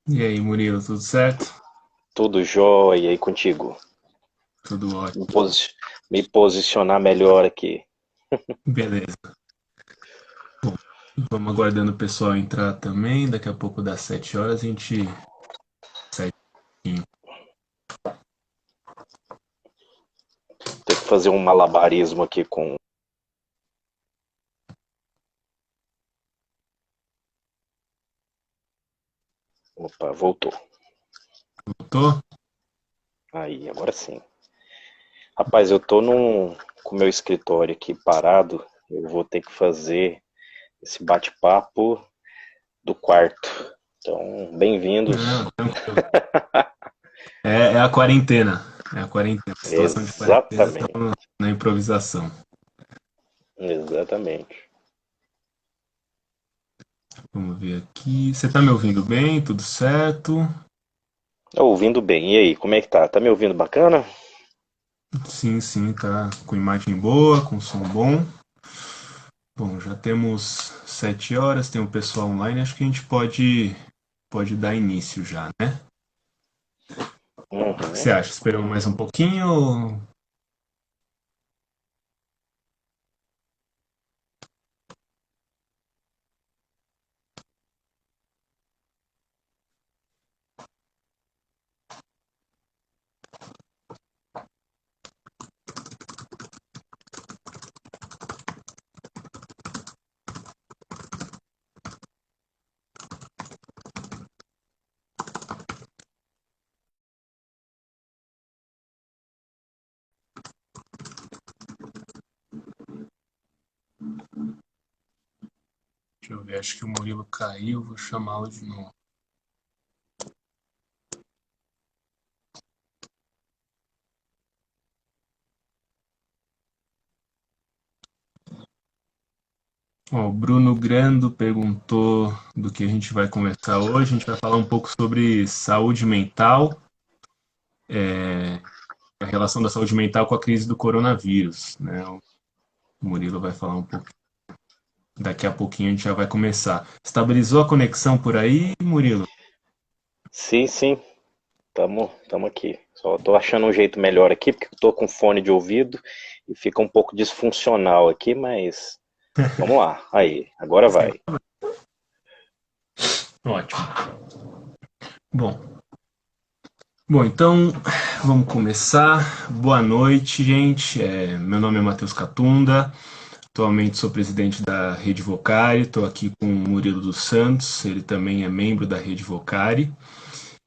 E aí, Murilo, tudo certo? Tudo jóia aí contigo. Tudo Me, ótimo. posi- me posicionar melhor aqui. Beleza. Vamos aguardando o pessoal entrar também. Daqui a pouco das 7 horas a gente sai. Tem que fazer um malabarismo aqui com. Opa, voltou. Voltou? Aí, agora sim. Rapaz, eu tô com o meu escritório aqui parado. Eu vou ter que fazer esse bate-papo do quarto. Então, Não, bem-vindos. tranquilo. É a quarentena. É a quarentena. A situação de quarentena está Exatamente. na improvisação. Exatamente. Vamos ver aqui. Você tá me ouvindo bem? Tudo certo? Tô ouvindo bem. E aí, como é que tá? Tá me ouvindo bacana? Sim, sim, tá com imagem boa, com som bom. Bom, já temos 7 horas, tem o pessoal online. Acho que a gente pode dar início já, né? O que Uhum. você acha? Esperamos mais um pouquinho? Deixa eu ver, acho que o Murilo caiu, vou chamá-lo de novo. Ó, o Bruno Grando perguntou do que a gente vai conversar hoje. A gente vai falar um pouco sobre saúde mental, a relação da saúde mental com a crise do coronavírus, né? O Murilo vai falar um pouco. Daqui a pouquinho a gente já vai começar. Estabilizou a conexão por aí, Murilo? Sim, sim. Tamo aqui. Só tô achando um jeito melhor aqui, porque eu tô com fone de ouvido e fica um pouco disfuncional aqui, mas vamos lá. Aí, agora Sim. vai. Ótimo. Bom, então vamos começar. Boa noite, gente. Meu nome é Matheus Catunda. Atualmente sou presidente da Rede Vocari, estou aqui com o Murilo dos Santos, ele também é membro da Rede Vocari.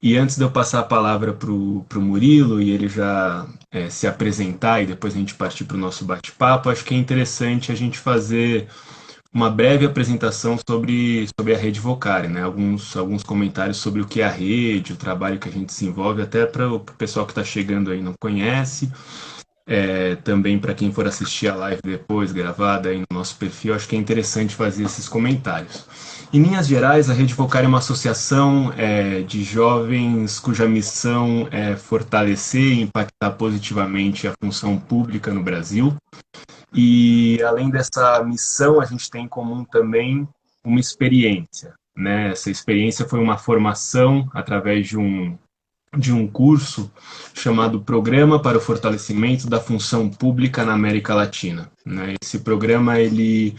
E antes de eu passar a palavra para o Murilo e ele já se apresentar e depois a gente partir para o nosso bate-papo, acho que é interessante a gente fazer uma breve apresentação sobre a Rede Vocari, né? Alguns comentários sobre o que é a rede, o trabalho que a gente desenvolve, até para o pessoal que está chegando aí não conhece. Também para quem for assistir a live depois, gravada aí no nosso perfil, acho que é interessante fazer esses comentários. Em linhas gerais, a Rede Vocari é uma associação de jovens cuja missão é fortalecer e impactar positivamente a função pública no Brasil. E além dessa missão, a gente tem em comum também uma experiência. Né? Essa experiência foi uma formação através de um curso chamado Programa para o Fortalecimento da Função Pública na América Latina. Né? Esse programa ele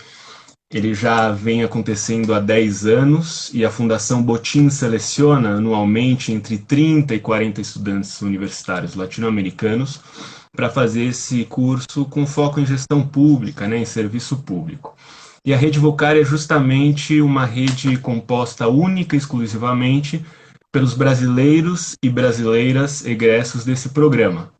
já vem acontecendo há 10 anos e a Fundação Botim seleciona anualmente entre 30 e 40 estudantes universitários latino-americanos para fazer esse curso com foco em gestão pública, né, em serviço público. E a Rede Vocari é justamente uma rede composta única e exclusivamente pelos brasileiros e brasileiras egressos desse programa.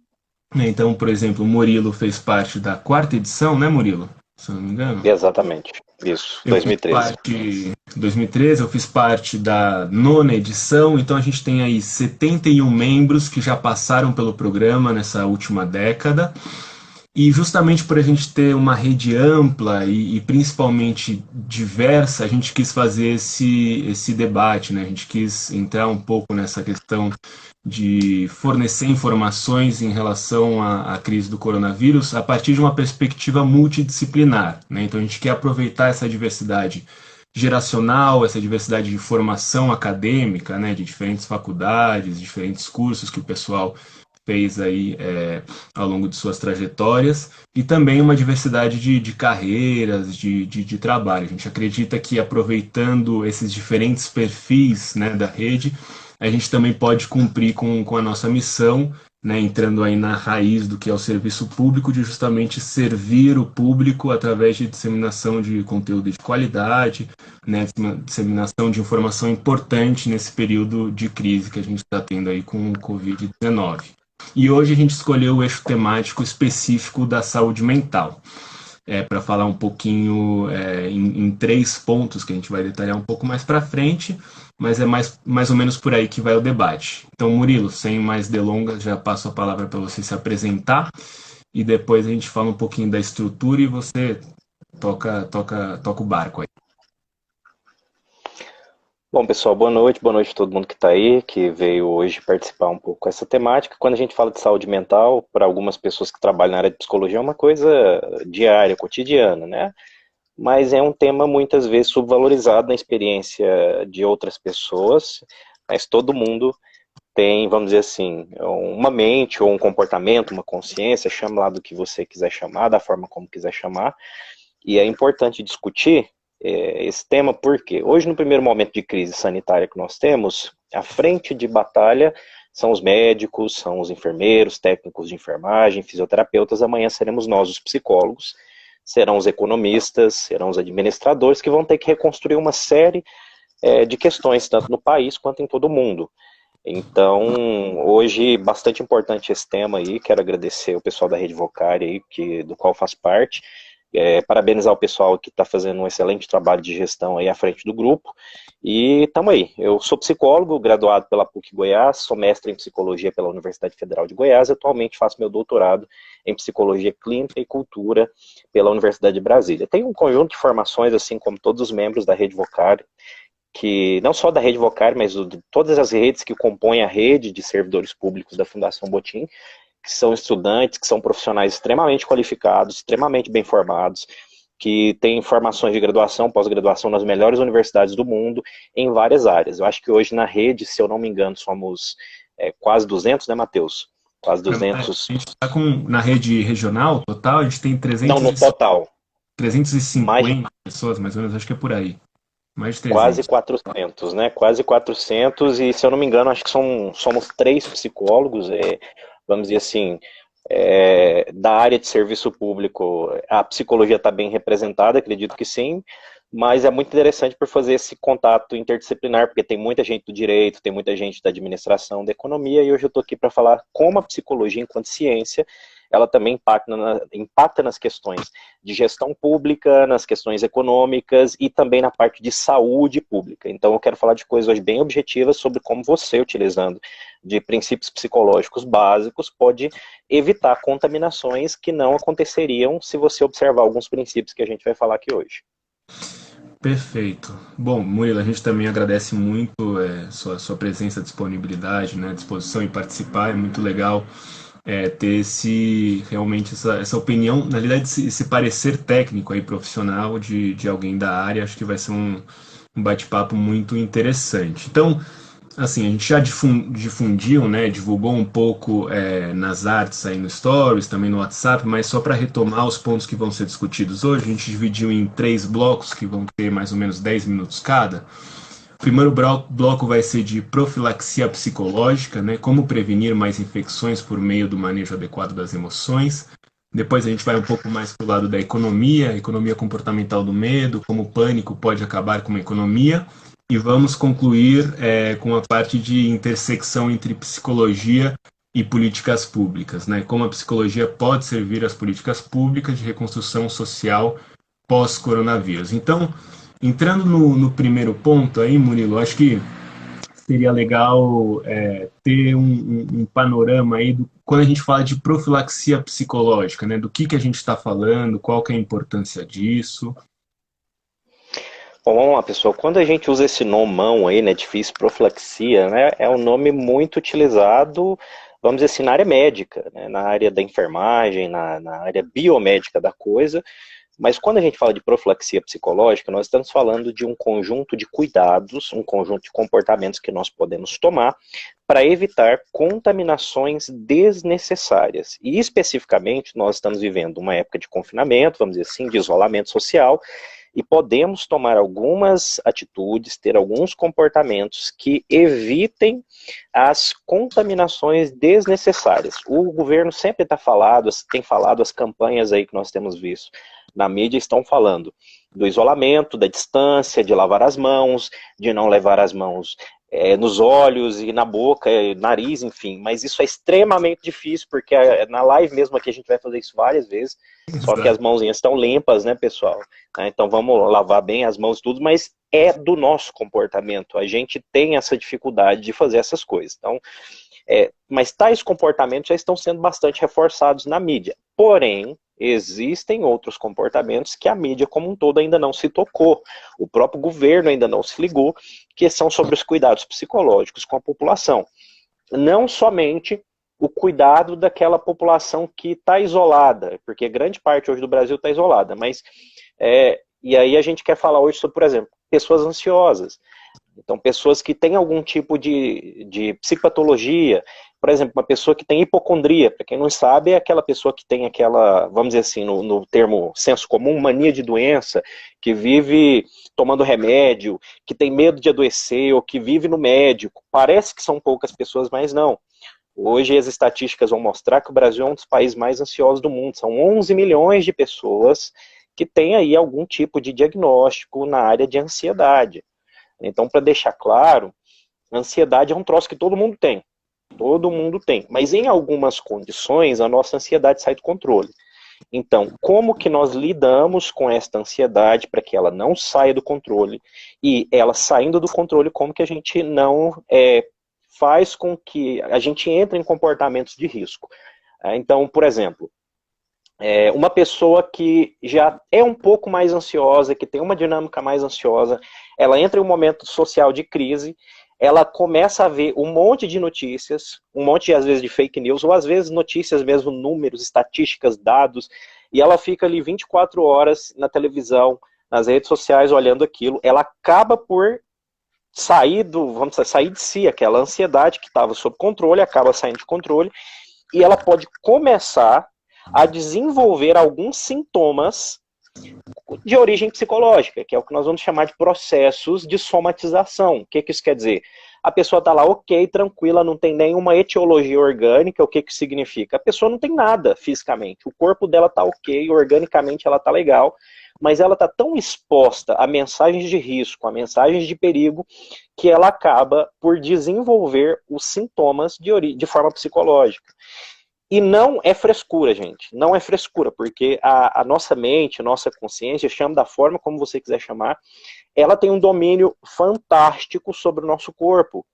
Então, por exemplo, o Murilo fez parte da quarta edição, né, Murilo? Se eu não me engano. Exatamente. Isso, Eu fiz 2013. parte, em 2013, eu fiz parte da nona edição, então a gente tem aí 71 membros que já passaram pelo programa nessa última década. E justamente por a gente ter uma rede ampla e principalmente diversa, a gente quis fazer esse debate, né? A gente quis entrar um pouco nessa questão de fornecer informações em relação à crise do coronavírus a partir de uma perspectiva multidisciplinar, né? Então a gente quer aproveitar essa diversidade geracional, essa diversidade de formação acadêmica, né, de diferentes faculdades, diferentes cursos que o pessoal fez aí ao longo de suas trajetórias, e também uma diversidade de carreiras, de trabalho. A gente acredita que aproveitando esses diferentes perfis, né, da rede, a gente também pode cumprir com a nossa missão, né, entrando aí na raiz do que é o serviço público, de justamente servir o público através de disseminação de conteúdo de qualidade, né, disseminação de informação importante nesse período de crise que a gente está tendo aí com o Covid-19. E hoje a gente escolheu o eixo temático específico da saúde mental, para falar um pouquinho em 3 pontos que a gente vai detalhar um pouco mais para frente, mas é mais ou menos por aí que vai o debate. Então, Murilo, sem mais delongas, já passo a palavra para você se apresentar e depois a gente fala um pouquinho da estrutura e você toca o barco aí. Bom, pessoal, boa noite a todo mundo que está aí, que veio hoje participar um pouco dessa temática. Quando a gente fala de saúde mental, para algumas pessoas que trabalham na área de psicologia, é uma coisa diária, cotidiana, né? Mas é um tema muitas vezes subvalorizado na experiência de outras pessoas, mas todo mundo tem, vamos dizer assim, uma mente ou um comportamento, uma consciência, chama lá do que você quiser chamar, da forma como quiser chamar, e é importante discutir esse tema porque hoje, no primeiro momento de crise sanitária que nós temos, a frente de batalha são os médicos, são os enfermeiros, técnicos de enfermagem, fisioterapeutas, amanhã seremos nós, os psicólogos, serão os economistas, serão os administradores que vão ter que reconstruir uma série de questões, tanto no país quanto em todo o mundo. Então, hoje, bastante importante esse tema aí, quero agradecer o pessoal da Rede Vocari aí, do qual faz parte, parabenizar o pessoal que está fazendo um excelente trabalho de gestão aí à frente do grupo, e estamos aí. Eu sou psicólogo, graduado pela PUC Goiás, sou mestre em psicologia pela Universidade Federal de Goiás, e atualmente faço meu doutorado em psicologia clínica e cultura pela Universidade de Brasília. Tenho um conjunto de formações, assim como todos os membros da Rede Vocari, que não só da Rede Vocari, mas de todas as redes que compõem a rede de servidores públicos da Fundação Botim, que são estudantes, que são profissionais extremamente qualificados, extremamente bem formados, que têm formações de graduação, pós-graduação nas melhores universidades do mundo, em várias áreas. Eu acho que hoje na rede, se eu não me engano, somos quase 200, né, Matheus? Quase 200. A gente está na rede regional total, a gente tem Não, no total. 350 pessoas, mais ou menos, acho que é por aí. Mais de 300. Quase 400, né? Quase 400, e se eu não me engano, acho que somos 3 psicólogos, vamos dizer assim, da área de serviço público, a psicologia está bem representada, acredito que sim, mas é muito interessante por fazer esse contato interdisciplinar, porque tem muita gente do direito, tem muita gente da administração, da economia, e hoje eu estou aqui para falar como a psicologia, enquanto ciência, ela também impacta nas questões de gestão pública, nas questões econômicas e também na parte de saúde pública. Então eu quero falar de coisas hoje bem objetivas sobre como você, utilizando de princípios psicológicos básicos, pode evitar contaminações que não aconteceriam se você observar alguns princípios que a gente vai falar aqui hoje. Perfeito. Bom, Murilo, a gente também agradece muito sua presença, disponibilidade, né, disposição em participar, é muito legal ter realmente essa opinião, na realidade esse parecer técnico aí, profissional de alguém da área, acho que vai ser um bate-papo muito interessante. Então, assim, a gente já difundiu, né, divulgou um pouco nas artes aí no Stories, também no WhatsApp, mas só para retomar os pontos que vão ser discutidos hoje, a gente dividiu em 3 blocos que vão ter mais ou menos 10 minutos cada. O primeiro bloco vai ser de profilaxia psicológica, né, como prevenir mais infecções por meio do manejo adequado das emoções. Depois a gente vai um pouco mais para o lado da economia comportamental do medo, como o pânico pode acabar com uma economia. E vamos concluir com a parte de intersecção entre psicologia e políticas públicas, né? Como a psicologia pode servir às políticas públicas de reconstrução social pós-coronavírus. Então, entrando no primeiro ponto aí, Murilo, acho que seria legal ter um panorama aí quando a gente fala de profilaxia psicológica, né? Do que a gente está falando, qual que é a importância disso. Bom, vamos lá, pessoal. Quando a gente usa esse nomão aí, né, difícil, profilaxia, né, é um nome muito utilizado, vamos dizer assim, na área médica, né, na área da enfermagem, na área biomédica da coisa, Mas quando a gente fala de profilaxia psicológica, nós estamos falando de um conjunto de cuidados, um conjunto de comportamentos que nós podemos tomar para evitar contaminações desnecessárias. E especificamente, nós estamos vivendo uma época de confinamento, vamos dizer assim, de isolamento social, e podemos tomar algumas atitudes, ter alguns comportamentos que evitem as contaminações desnecessárias. O governo sempre tem falado, as campanhas aí que nós temos visto na mídia estão falando do isolamento, da distância, de lavar as mãos, de não levar as mãos nos olhos e na boca, nariz, enfim. Mas isso é extremamente difícil, porque na live mesmo aqui a gente vai fazer isso várias vezes, só que as mãozinhas estão limpas, né, pessoal? Então vamos lavar bem as mãos e tudo, mas é do nosso comportamento. A gente tem essa dificuldade de fazer essas coisas. Então, mas tais comportamentos já estão sendo bastante reforçados na mídia. Porém, existem outros comportamentos que a mídia como um todo ainda não se tocou, o próprio governo ainda não se ligou, que são sobre os cuidados psicológicos com a população. Não somente o cuidado daquela população que está isolada, porque grande parte hoje do Brasil está isolada, mas e aí a gente quer falar hoje sobre, por exemplo, pessoas ansiosas. Então, pessoas que têm algum tipo de psicopatologia, por exemplo, uma pessoa que tem hipocondria, para quem não sabe, é aquela pessoa que tem aquela, vamos dizer assim, no termo senso comum, mania de doença, que vive tomando remédio, que tem medo de adoecer, ou que vive no médico. Parece que são poucas pessoas, mas não. Hoje as estatísticas vão mostrar que o Brasil é um dos países mais ansiosos do mundo. São 11 milhões de pessoas que têm aí algum tipo de diagnóstico na área de ansiedade. Então, para deixar claro, a ansiedade é um troço que todo mundo tem. Todo mundo tem. Mas em algumas condições, a nossa ansiedade sai do controle. Então, como que nós lidamos com esta ansiedade para que ela não saia do controle? E ela saindo do controle, como que a gente não faz com que a gente entre em comportamentos de risco? Então, por exemplo, uma pessoa que já é um pouco mais ansiosa, que tem uma dinâmica mais ansiosa, ela entra em um momento social de crise, ela começa a ver um monte de notícias, um monte, às vezes, de fake news, ou às vezes notícias mesmo, números, estatísticas, dados, e ela fica ali 24 horas na televisão, nas redes sociais, olhando aquilo, ela acaba por sair de si, aquela ansiedade que estava sob controle, acaba saindo de controle, e ela pode começar a desenvolver alguns sintomas de origem psicológica, que é o que nós vamos chamar de processos de somatização. O que isso quer dizer? A pessoa está lá ok, tranquila, não tem nenhuma etiologia orgânica. O que isso significa? A pessoa não tem nada fisicamente. O corpo dela está ok, organicamente ela está legal, mas ela está tão exposta a mensagens de risco, a mensagens de perigo, que ela acaba por desenvolver os sintomas de forma psicológica. E não é frescura, gente. Não é frescura, porque a nossa mente, a nossa consciência, chama da forma como você quiser chamar, ela tem um domínio fantástico sobre o nosso corpo.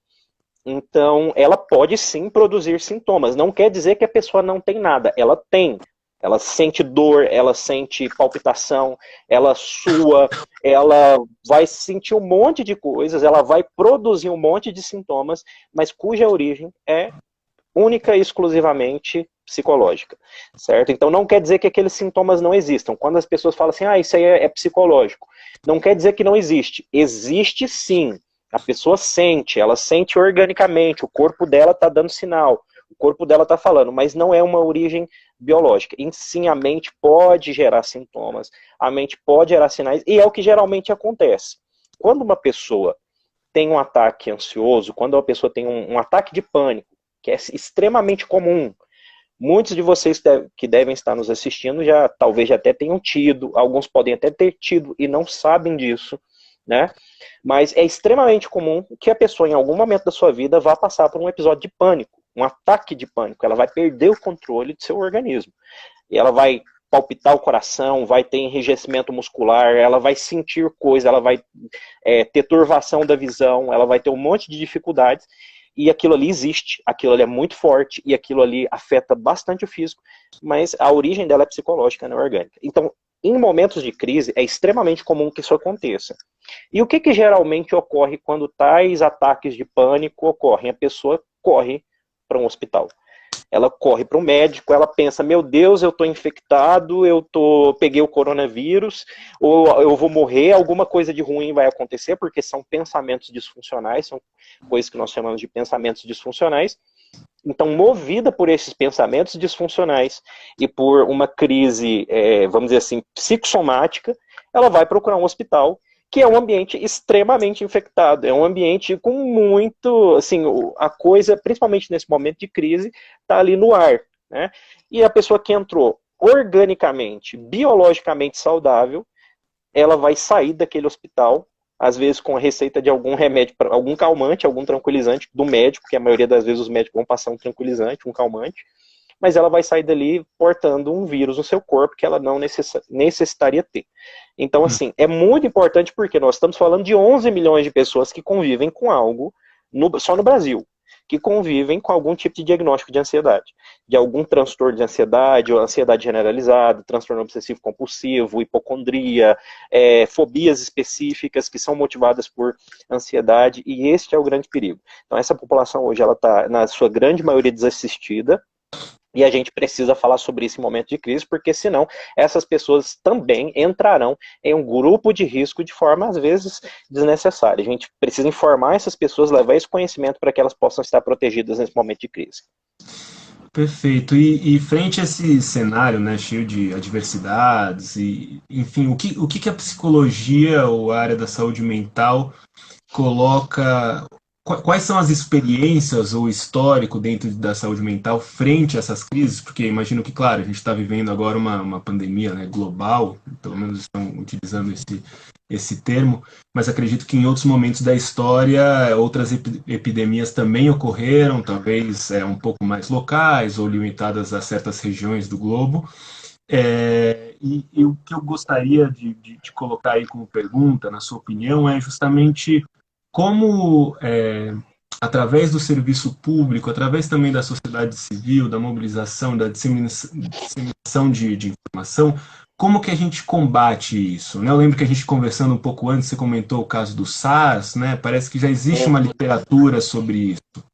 Então, ela pode sim produzir sintomas. Não quer dizer que a pessoa não tem nada. Ela tem. Ela sente dor, ela sente palpitação, ela sua, ela vai sentir um monte de coisas, ela vai produzir um monte de sintomas, mas cuja origem é única e exclusivamente psicológica, certo? Então não quer dizer que aqueles sintomas não existam. Quando as pessoas falam assim, isso aí é psicológico, não quer dizer que não existe. Existe sim. A pessoa sente, ela sente organicamente, o corpo dela está dando sinal, o corpo dela está falando, mas não é uma origem biológica. E sim, a mente pode gerar sintomas, a mente pode gerar sinais, e é o que geralmente acontece. Quando uma pessoa tem um ataque ansioso, quando uma pessoa tem um ataque de pânico, que é extremamente comum. Muitos de vocês que devem estar nos assistindo talvez já até tenham tido, alguns podem até ter tido e não sabem disso, né? Mas é extremamente comum que a pessoa em algum momento da sua vida vá passar por um episódio de pânico, um ataque de pânico. Ela vai perder o controle do seu organismo. E ela vai palpitar o coração, vai ter enrijecimento muscular, ela vai sentir coisa, ela vai ter turvação da visão, ela vai ter um monte de dificuldades. E aquilo ali existe, aquilo ali é muito forte, e aquilo ali afeta bastante o físico, mas a origem dela é psicológica, não é orgânica. Então, em momentos de crise, é extremamente comum que isso aconteça. E o que geralmente ocorre quando tais ataques de pânico ocorrem? A pessoa corre para um hospital. Ela corre para o médico, ela pensa, meu Deus, eu estou infectado, peguei o coronavírus, ou eu vou morrer, alguma coisa de ruim vai acontecer, porque são pensamentos disfuncionais, são coisas que nós chamamos de pensamentos disfuncionais. Então, movida por esses pensamentos disfuncionais e por uma crise, vamos dizer assim, psicossomática, ela vai procurar um hospital, que é um ambiente extremamente infectado, é um ambiente com muito, assim, a coisa, principalmente nesse momento de crise, está ali no ar, né? E a pessoa que entrou organicamente, biologicamente saudável, ela vai sair daquele hospital, às vezes com a receita de algum remédio, algum calmante, algum tranquilizante do médico, que a maioria das vezes os médicos vão passar um tranquilizante, um calmante, mas ela vai sair dali portando um vírus no seu corpo que ela não necessitaria ter. Então, assim, é muito importante porque nós estamos falando de 11 milhões de pessoas que convivem com algo, só no Brasil, que convivem com algum tipo de diagnóstico de ansiedade, de algum transtorno de ansiedade, ou ansiedade generalizada, transtorno obsessivo compulsivo, hipocondria, fobias específicas que são motivadas por ansiedade, e este é o grande perigo. Então, essa população hoje, ela está, na sua grande maioria, desassistida, e a gente precisa falar sobre esse momento de crise, porque senão essas pessoas também entrarão em um grupo de risco de forma, às vezes, desnecessária. A gente precisa informar essas pessoas, levar esse conhecimento para que elas possam estar protegidas nesse momento de crise. Perfeito. E frente a esse cenário, né, cheio de adversidades, e, enfim, o que a psicologia ou a área da saúde mental coloca. Quais são as experiências ou histórico dentro da saúde mental frente a essas crises? Porque imagino que, claro, a gente está vivendo agora uma pandemia, né, global, pelo menos estão utilizando esse termo, mas acredito que em outros momentos da história outras epidemias também ocorreram, talvez um pouco mais locais ou limitadas a certas regiões do globo. E o que eu gostaria de colocar aí como pergunta, na sua opinião, é justamente como, através do serviço público, através também da sociedade civil, da mobilização, da disseminação de informação, como que a gente combate isso? Né? Eu lembro que a gente conversando um pouco antes, você comentou o caso do SARS, né? Parece que já existe uma literatura sobre isso.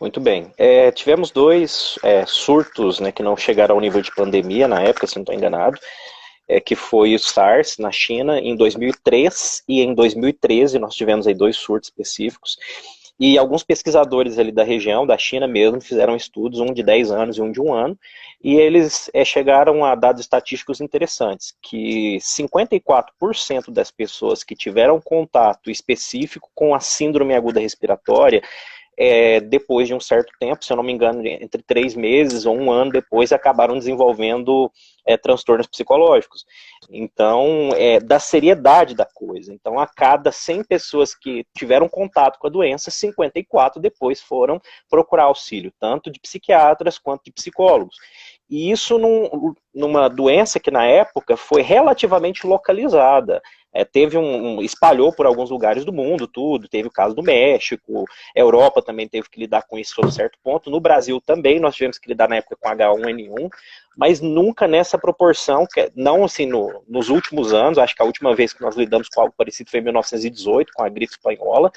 Muito bem. Tivemos dois surtos, né, que não chegaram ao nível de pandemia na época, se não estou enganado, que foi o SARS na China em 2003 e em 2013 nós tivemos aí dois surtos específicos. E alguns pesquisadores ali da região, da China mesmo, fizeram estudos, um de 10 anos e um de 1 ano, e eles chegaram a dados estatísticos interessantes, que 54% das pessoas que tiveram contato específico com a síndrome aguda respiratória, depois de um certo tempo, se eu não me engano, entre 3 meses ou 1 ano depois, acabaram desenvolvendo transtornos psicológicos. Então, da seriedade da coisa. Então, a cada 100 pessoas que tiveram contato com a doença, 54 depois foram procurar auxílio, tanto de psiquiatras quanto de psicólogos. E isso numa doença que na época foi relativamente localizada. Espalhou por alguns lugares do mundo, teve o caso do México, a Europa também teve que lidar com isso a um certo ponto, no Brasil também nós tivemos que lidar na época com H1N1, mas nunca nessa proporção, não assim nos últimos anos, acho que a última vez que nós lidamos com algo parecido foi em 1918, com a gripe espanhola,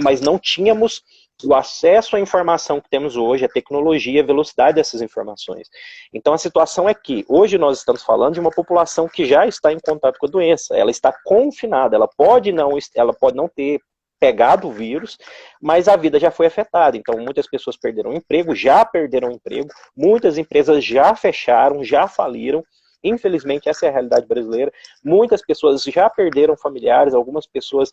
mas não tínhamos o acesso à informação que temos hoje, a tecnologia, a velocidade dessas informações. Então a situação é que hoje nós estamos falando de uma população que já está em contato com a doença, ela está confinada, ela pode não ter pegado o vírus, mas a vida já foi afetada. Então muitas pessoas perderam o emprego, já perderam o emprego, muitas empresas já fecharam, já faliram. Infelizmente, essa é a realidade brasileira. Muitas pessoas já perderam familiares, algumas pessoas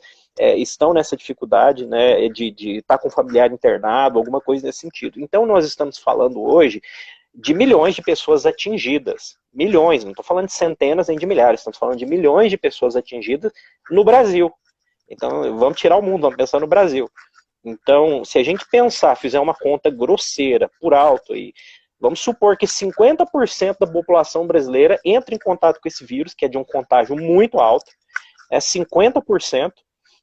estão nessa dificuldade, né, de estar com o familiar internado, alguma coisa nesse sentido. Então, nós estamos falando hoje de milhões de pessoas atingidas. Milhões, não estou falando de centenas nem de milhares, estamos falando de milhões de pessoas atingidas no Brasil. Então, vamos tirar o mundo, vamos pensar no Brasil. Então, se a gente fizer uma conta grosseira, por alto aí, vamos supor que 50% da população brasileira entra em contato com esse vírus, que é de um contágio muito alto, 50%,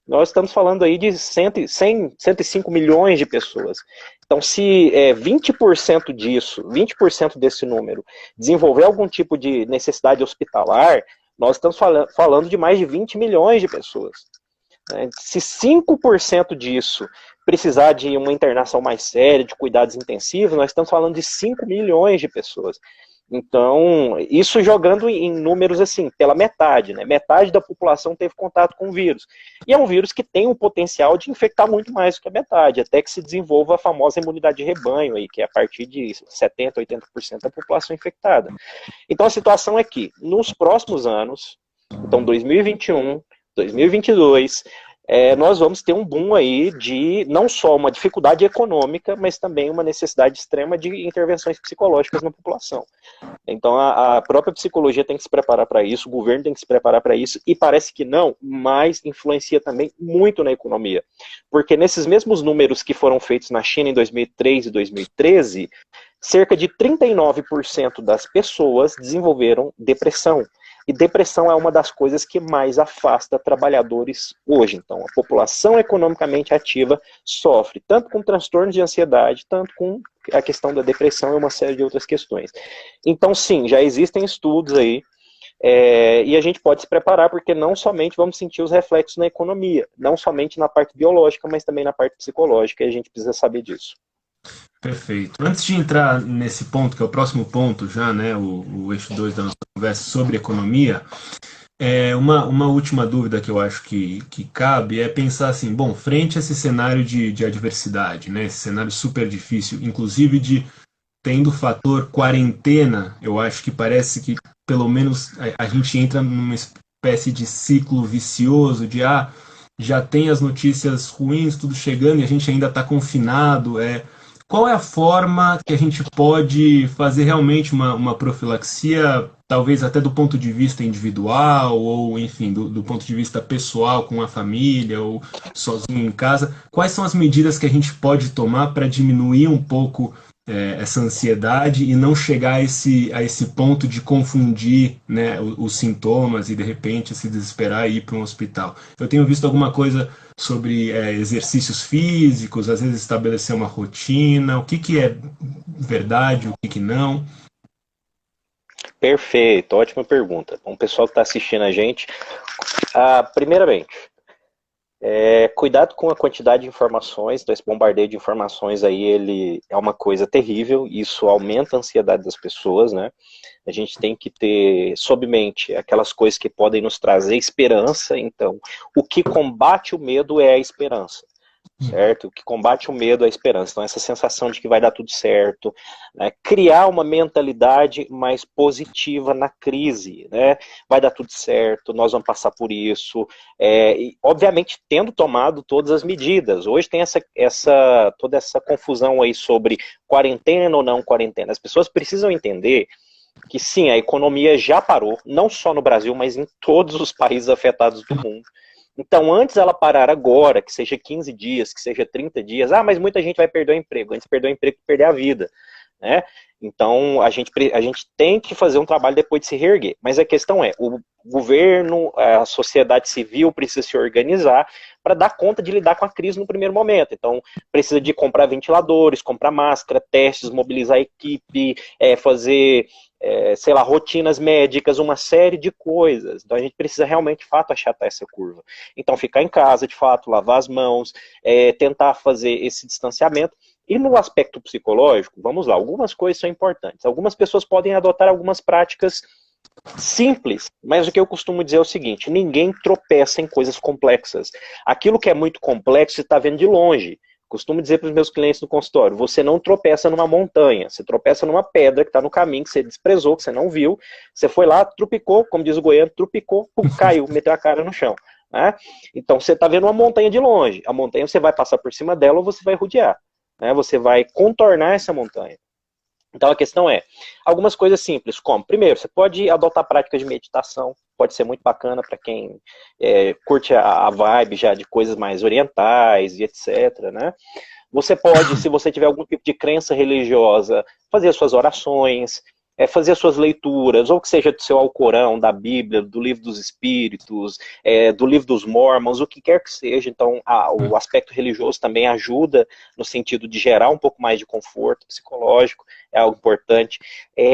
nós estamos falando aí de 105 milhões de pessoas. Então, se 20% disso, 20% desse número, desenvolver algum tipo de necessidade hospitalar, nós estamos falando de mais de 20 milhões de pessoas. Se 5% disso precisar de uma internação mais séria, de cuidados intensivos, nós estamos falando de 5 milhões de pessoas. Então, isso jogando em números assim, pela metade, né? Metade da população teve contato com o vírus. E é um vírus que tem um potencial de infectar muito mais do que a metade, até que se desenvolva a famosa imunidade de rebanho, aí, que é a partir de 70%, 80% da população infectada. Então, a situação é que, nos próximos anos, então 2021, 2022, nós vamos ter um boom aí de não só uma dificuldade econômica, mas também uma necessidade extrema de intervenções psicológicas na população. Então a própria psicologia tem que se preparar para isso, o governo tem que se preparar para isso, e parece que não, mas influencia também muito na economia. Porque nesses mesmos números que foram feitos na China em 2003 e 2013, cerca de 39% das pessoas desenvolveram depressão. E depressão é uma das coisas que mais afasta trabalhadores hoje. Então, a população economicamente ativa sofre tanto com transtornos de ansiedade, tanto com a questão da depressão e uma série de outras questões. Então, sim, já existem estudos aí, e a gente pode se preparar, porque não somente vamos sentir os reflexos na economia, não somente na parte biológica, mas também na parte psicológica, e a gente precisa saber disso. Perfeito. Antes de entrar nesse ponto, que é o próximo ponto já, né, o eixo 2 da nossa conversa sobre economia, uma última dúvida que eu acho que cabe é pensar assim, bom, frente a esse cenário de adversidade, né, esse cenário super difícil, inclusive de tendo o fator quarentena, eu acho que parece que pelo menos a gente entra numa espécie de ciclo vicioso de já tem as notícias ruins, tudo chegando e a gente ainda está confinado, qual é a forma que a gente pode fazer realmente uma profilaxia, talvez até do ponto de vista individual, ou enfim, do ponto de vista pessoal com a família, ou sozinho em casa? Quais são as medidas que a gente pode tomar para diminuir um pouco essa ansiedade e não chegar a esse ponto de confundir, né, os sintomas e de repente se desesperar e ir para um hospital? Eu tenho visto alguma coisa sobre exercícios físicos, às vezes estabelecer uma rotina, o que é verdade, o que não. Perfeito, ótima pergunta. Bom, o pessoal que está assistindo a gente, primeiramente, cuidado com a quantidade de informações, então esse bombardeio de informações aí, ele é uma coisa terrível, isso aumenta a ansiedade das pessoas, né? A gente tem que ter sob mente aquelas coisas que podem nos trazer esperança, então, o que combate o medo é a esperança. Certo? O que combate o medo é a esperança. Então, essa sensação de que vai dar tudo certo, né? Criar uma mentalidade mais positiva na crise, né? Vai dar tudo certo, nós vamos passar por isso. E, obviamente, tendo tomado todas as medidas. Hoje tem toda essa confusão aí sobre quarentena ou não quarentena. As pessoas precisam entender que, sim, a economia já parou, não só no Brasil, mas em todos os países afetados do mundo. Então, antes ela parar agora, que seja 15 dias, que seja 30 dias, mas muita gente vai perder o emprego. Antes de perder o emprego, perder a vida, né? Então, a gente tem que fazer um trabalho depois de se reerguer. Mas a questão é, o governo, a sociedade civil precisa se organizar para dar conta de lidar com a crise no primeiro momento. Então, precisa de comprar ventiladores, comprar máscara, testes, mobilizar a equipe, fazer sei lá, rotinas médicas, uma série de coisas. Então a gente precisa realmente, de fato, achatar essa curva. Então ficar em casa, de fato, lavar as mãos, tentar fazer esse distanciamento. E no aspecto psicológico, vamos lá, algumas coisas são importantes. Algumas pessoas podem adotar algumas práticas simples, mas o que eu costumo dizer é o seguinte: ninguém tropeça em coisas complexas. Aquilo que é muito complexo você está vendo de longe. Costumo dizer para os meus clientes no consultório, você não tropeça numa montanha, você tropeça numa pedra que está no caminho, que você desprezou, que você não viu, você foi lá, trupicou, como diz o goiano, trupicou, pum, caiu, meteu a cara no chão. Né? Então você está vendo uma montanha de longe, a montanha você vai passar por cima dela ou você vai rodear, né? Você vai contornar essa montanha. Então a questão é, algumas coisas simples, como, primeiro, você pode adotar práticas de meditação, pode ser muito bacana para quem curte a vibe já de coisas mais orientais e etc, né? Você pode, se você tiver algum tipo de crença religiosa, fazer as suas orações, fazer as suas leituras, ou que seja do seu Alcorão, da Bíblia, do Livro dos Espíritos, do Livro dos Mormons, o que quer que seja. Então, o aspecto religioso também ajuda no sentido de gerar um pouco mais de conforto psicológico, é algo importante.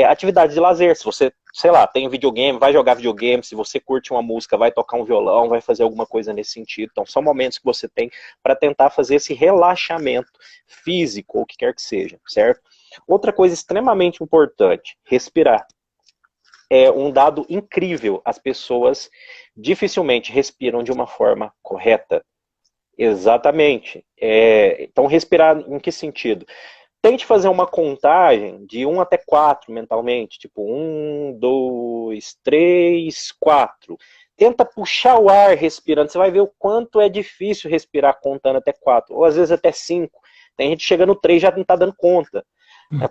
Atividade de lazer, se você, sei lá, tem videogame, vai jogar videogame, se você curte uma música, vai tocar um violão, vai fazer alguma coisa nesse sentido. Então, são momentos que você tem para tentar fazer esse relaxamento físico, ou o que quer que seja, certo? Outra coisa extremamente importante, respirar. É um dado incrível, as pessoas dificilmente respiram de uma forma correta. Exatamente. Então, respirar em que sentido? Tente fazer uma contagem de 1 até 4 mentalmente, tipo 1, 2, 3, 4. Tenta puxar o ar respirando, você vai ver o quanto é difícil respirar contando até 4, ou às vezes até 5. Tem gente chegando no 3 e já não está dando conta.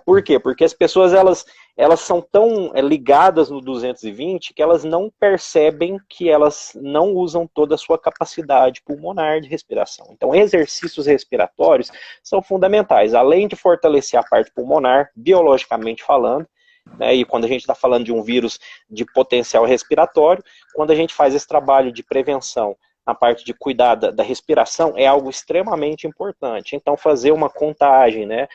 Por quê? Porque as pessoas elas são tão ligadas no 220 que elas não percebem que elas não usam toda a sua capacidade pulmonar de respiração. Então, exercícios respiratórios são fundamentais. Além de fortalecer a parte pulmonar, biologicamente falando, né, e quando a gente está falando de um vírus de potencial respiratório, quando a gente faz esse trabalho de prevenção na parte de cuidar da respiração é algo extremamente importante. Então, fazer uma contagem, né?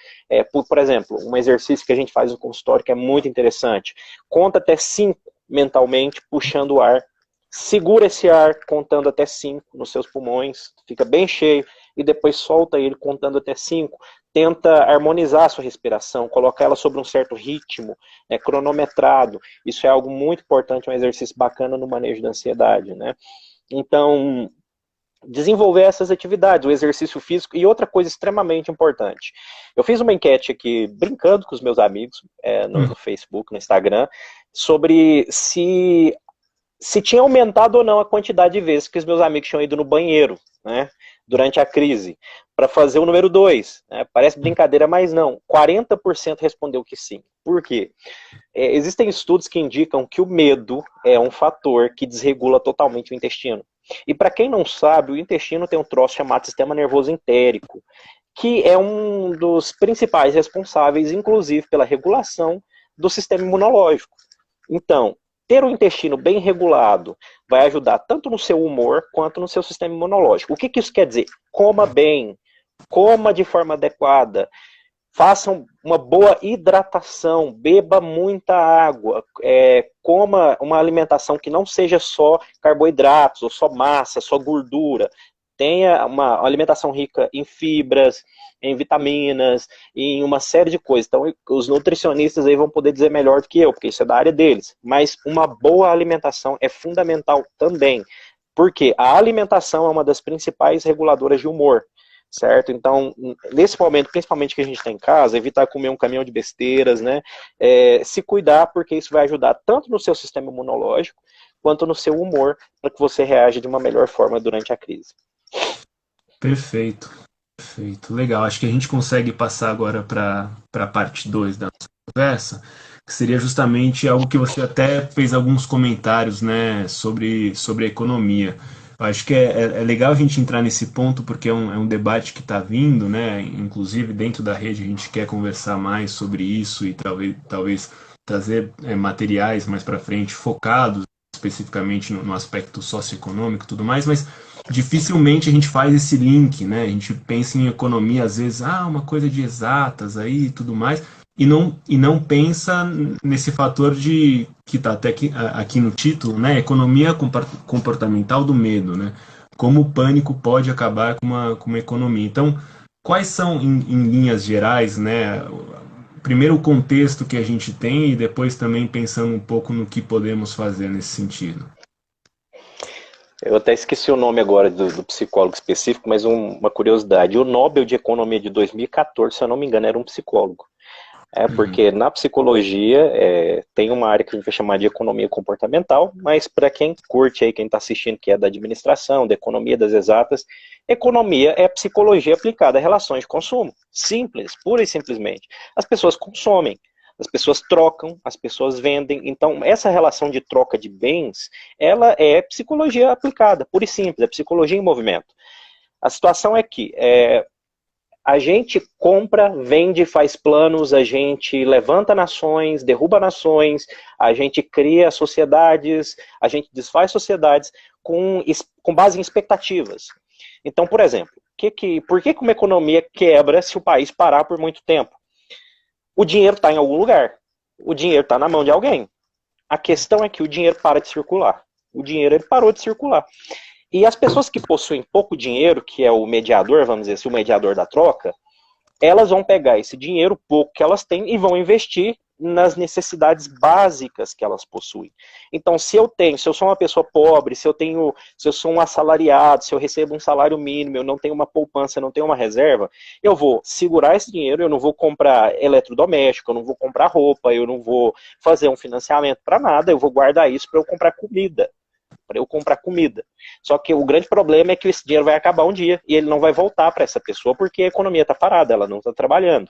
Por exemplo, um exercício que a gente faz no consultório que é muito interessante. Conta até 5 mentalmente, puxando o ar. Segura esse ar contando até 5 nos seus pulmões, fica bem cheio, e depois solta ele contando até 5. Tenta harmonizar a sua respiração, colocar ela sobre um certo ritmo, cronometrado. Isso é algo muito importante, um exercício bacana no manejo da ansiedade, né? Então, desenvolver essas atividades, o exercício físico e outra coisa extremamente importante. Eu fiz uma enquete aqui, brincando com os meus amigos, no Facebook, no Instagram, sobre se tinha aumentado ou não a quantidade de vezes que os meus amigos tinham ido no banheiro, né, durante a crise, para fazer o número 2. Né? Parece brincadeira, mas não. 40% respondeu que sim. Por quê? Existem estudos que indicam que o medo é um fator que desregula totalmente o intestino. E para quem não sabe, o intestino tem um troço chamado sistema nervoso entérico, que é um dos principais responsáveis, inclusive, pela regulação do sistema imunológico. Então, ter o intestino bem regulado vai ajudar tanto no seu humor quanto no seu sistema imunológico. O que isso quer dizer? Coma bem, coma de forma adequada, façam uma boa hidratação, beba muita água, coma uma alimentação que não seja só carboidratos, ou só massa, só gordura. Tenha uma alimentação rica em fibras, em vitaminas, em uma série de coisas. Então, os nutricionistas aí vão poder dizer melhor do que eu, porque isso é da área deles. Mas uma boa alimentação é fundamental também, porque a alimentação é uma das principais reguladoras de humor. Certo? Então, nesse momento, principalmente que a gente está em casa, evitar comer um caminhão de besteiras, né? Se cuidar, porque isso vai ajudar tanto no seu sistema imunológico, quanto no seu humor, para que você reaja de uma melhor forma durante a crise. Perfeito, perfeito. Legal, acho que a gente consegue passar agora para a parte 2 da nossa conversa, que seria justamente algo que você até fez alguns comentários, né, sobre a economia. Eu acho que é legal a gente entrar nesse ponto porque é um debate que está vindo, né? Inclusive dentro da rede a gente quer conversar mais sobre isso e talvez trazer materiais mais para frente focados especificamente no aspecto socioeconômico e tudo mais, mas dificilmente a gente faz esse link, né? A gente pensa em economia às vezes, uma coisa de exatas aí e tudo mais, e não pensa nesse fator de que está até aqui no título, né? Economia comportamental do medo, né? Como o pânico pode acabar com uma economia. Então, quais são, em linhas gerais, né? Primeiro o contexto que a gente tem e depois também pensando um pouco no que podemos fazer nesse sentido. Eu até esqueci o nome agora do psicólogo específico, mas uma curiosidade. O Nobel de Economia de 2014, se eu não me engano, era um psicólogo. Porque na psicologia tem uma área que a gente vai chamar de economia comportamental, mas para quem curte aí, quem está assistindo, que é da administração, da economia, das exatas, economia é psicologia aplicada a relações de consumo. Simples, pura e simplesmente. As pessoas consomem, as pessoas trocam, as pessoas vendem. Então, essa relação de troca de bens, ela é psicologia aplicada, pura e simples, é psicologia em movimento. A situação é que A gente compra, vende, faz planos, a gente levanta nações, derruba nações, a gente cria sociedades, a gente desfaz sociedades com base em expectativas. Então, por exemplo, por que uma economia quebra se o país parar por muito tempo? O dinheiro está em algum lugar. O dinheiro está na mão de alguém. A questão é que o dinheiro para de circular. O dinheiro ele parou de circular. E as pessoas que possuem pouco dinheiro, que é o mediador, vamos dizer assim, o mediador da troca, elas vão pegar esse dinheiro pouco que elas têm e vão investir nas necessidades básicas que elas possuem. Então, se eu sou uma pessoa pobre, se eu sou um assalariado, se eu recebo um salário mínimo, eu não tenho uma poupança, eu não tenho uma reserva, eu vou segurar esse dinheiro, eu não vou comprar eletrodoméstico, eu não vou comprar roupa, eu não vou fazer um financiamento para nada, eu vou guardar isso para eu comprar comida. Só que o grande problema é que esse dinheiro vai acabar um dia e ele não vai voltar para essa pessoa porque a economia está parada, ela não está trabalhando.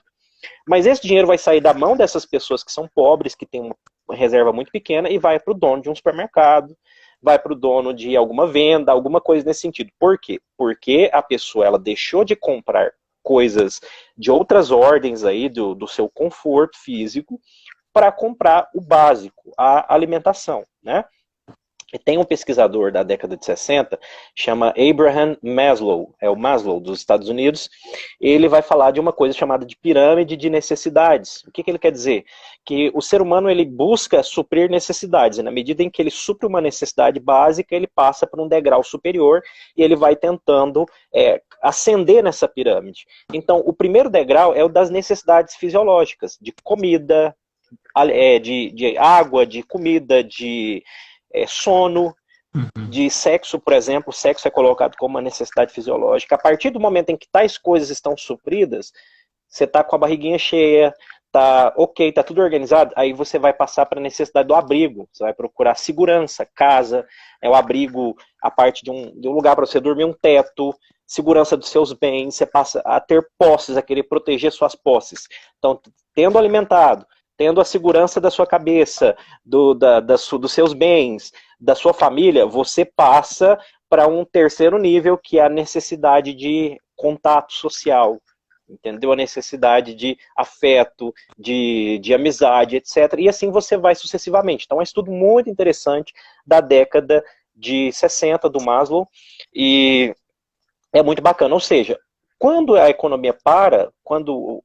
Mas esse dinheiro vai sair da mão dessas pessoas que são pobres, que têm uma reserva muito pequena, e vai para o dono de um supermercado, vai para o dono de alguma venda, alguma coisa nesse sentido. Por quê? Porque a pessoa ela deixou de comprar coisas de outras ordens aí do seu conforto físico para comprar o básico, a alimentação, né? Tem um pesquisador da década de 60, chama Abraham Maslow, é o Maslow dos Estados Unidos. Ele vai falar de uma coisa chamada de pirâmide de necessidades. O que ele quer dizer? Que o ser humano ele busca suprir necessidades, e na medida em que ele supre uma necessidade básica, ele passa para um degrau superior e ele vai tentando ascender nessa pirâmide. Então, o primeiro degrau é o das necessidades fisiológicas, de comida, de água, de comida, de sono, de sexo, por exemplo. O sexo é colocado como uma necessidade fisiológica. A partir do momento em que tais coisas estão supridas, você está com a barriguinha cheia, tá ok, tá tudo organizado, aí você vai passar para a necessidade do abrigo. Você vai procurar segurança, casa, o abrigo, a parte de um lugar para você dormir, um teto, segurança dos seus bens, você passa a ter posses, a querer proteger suas posses. Então, tendo alimentado, tendo a segurança da sua cabeça, dos seus bens, da sua família, você passa para um terceiro nível, que é a necessidade de contato social, entendeu? A necessidade de afeto, de amizade, etc. E assim você vai sucessivamente. Então é um estudo muito interessante da década de 60 do Maslow, e é muito bacana. Ou seja, quando a economia para, quando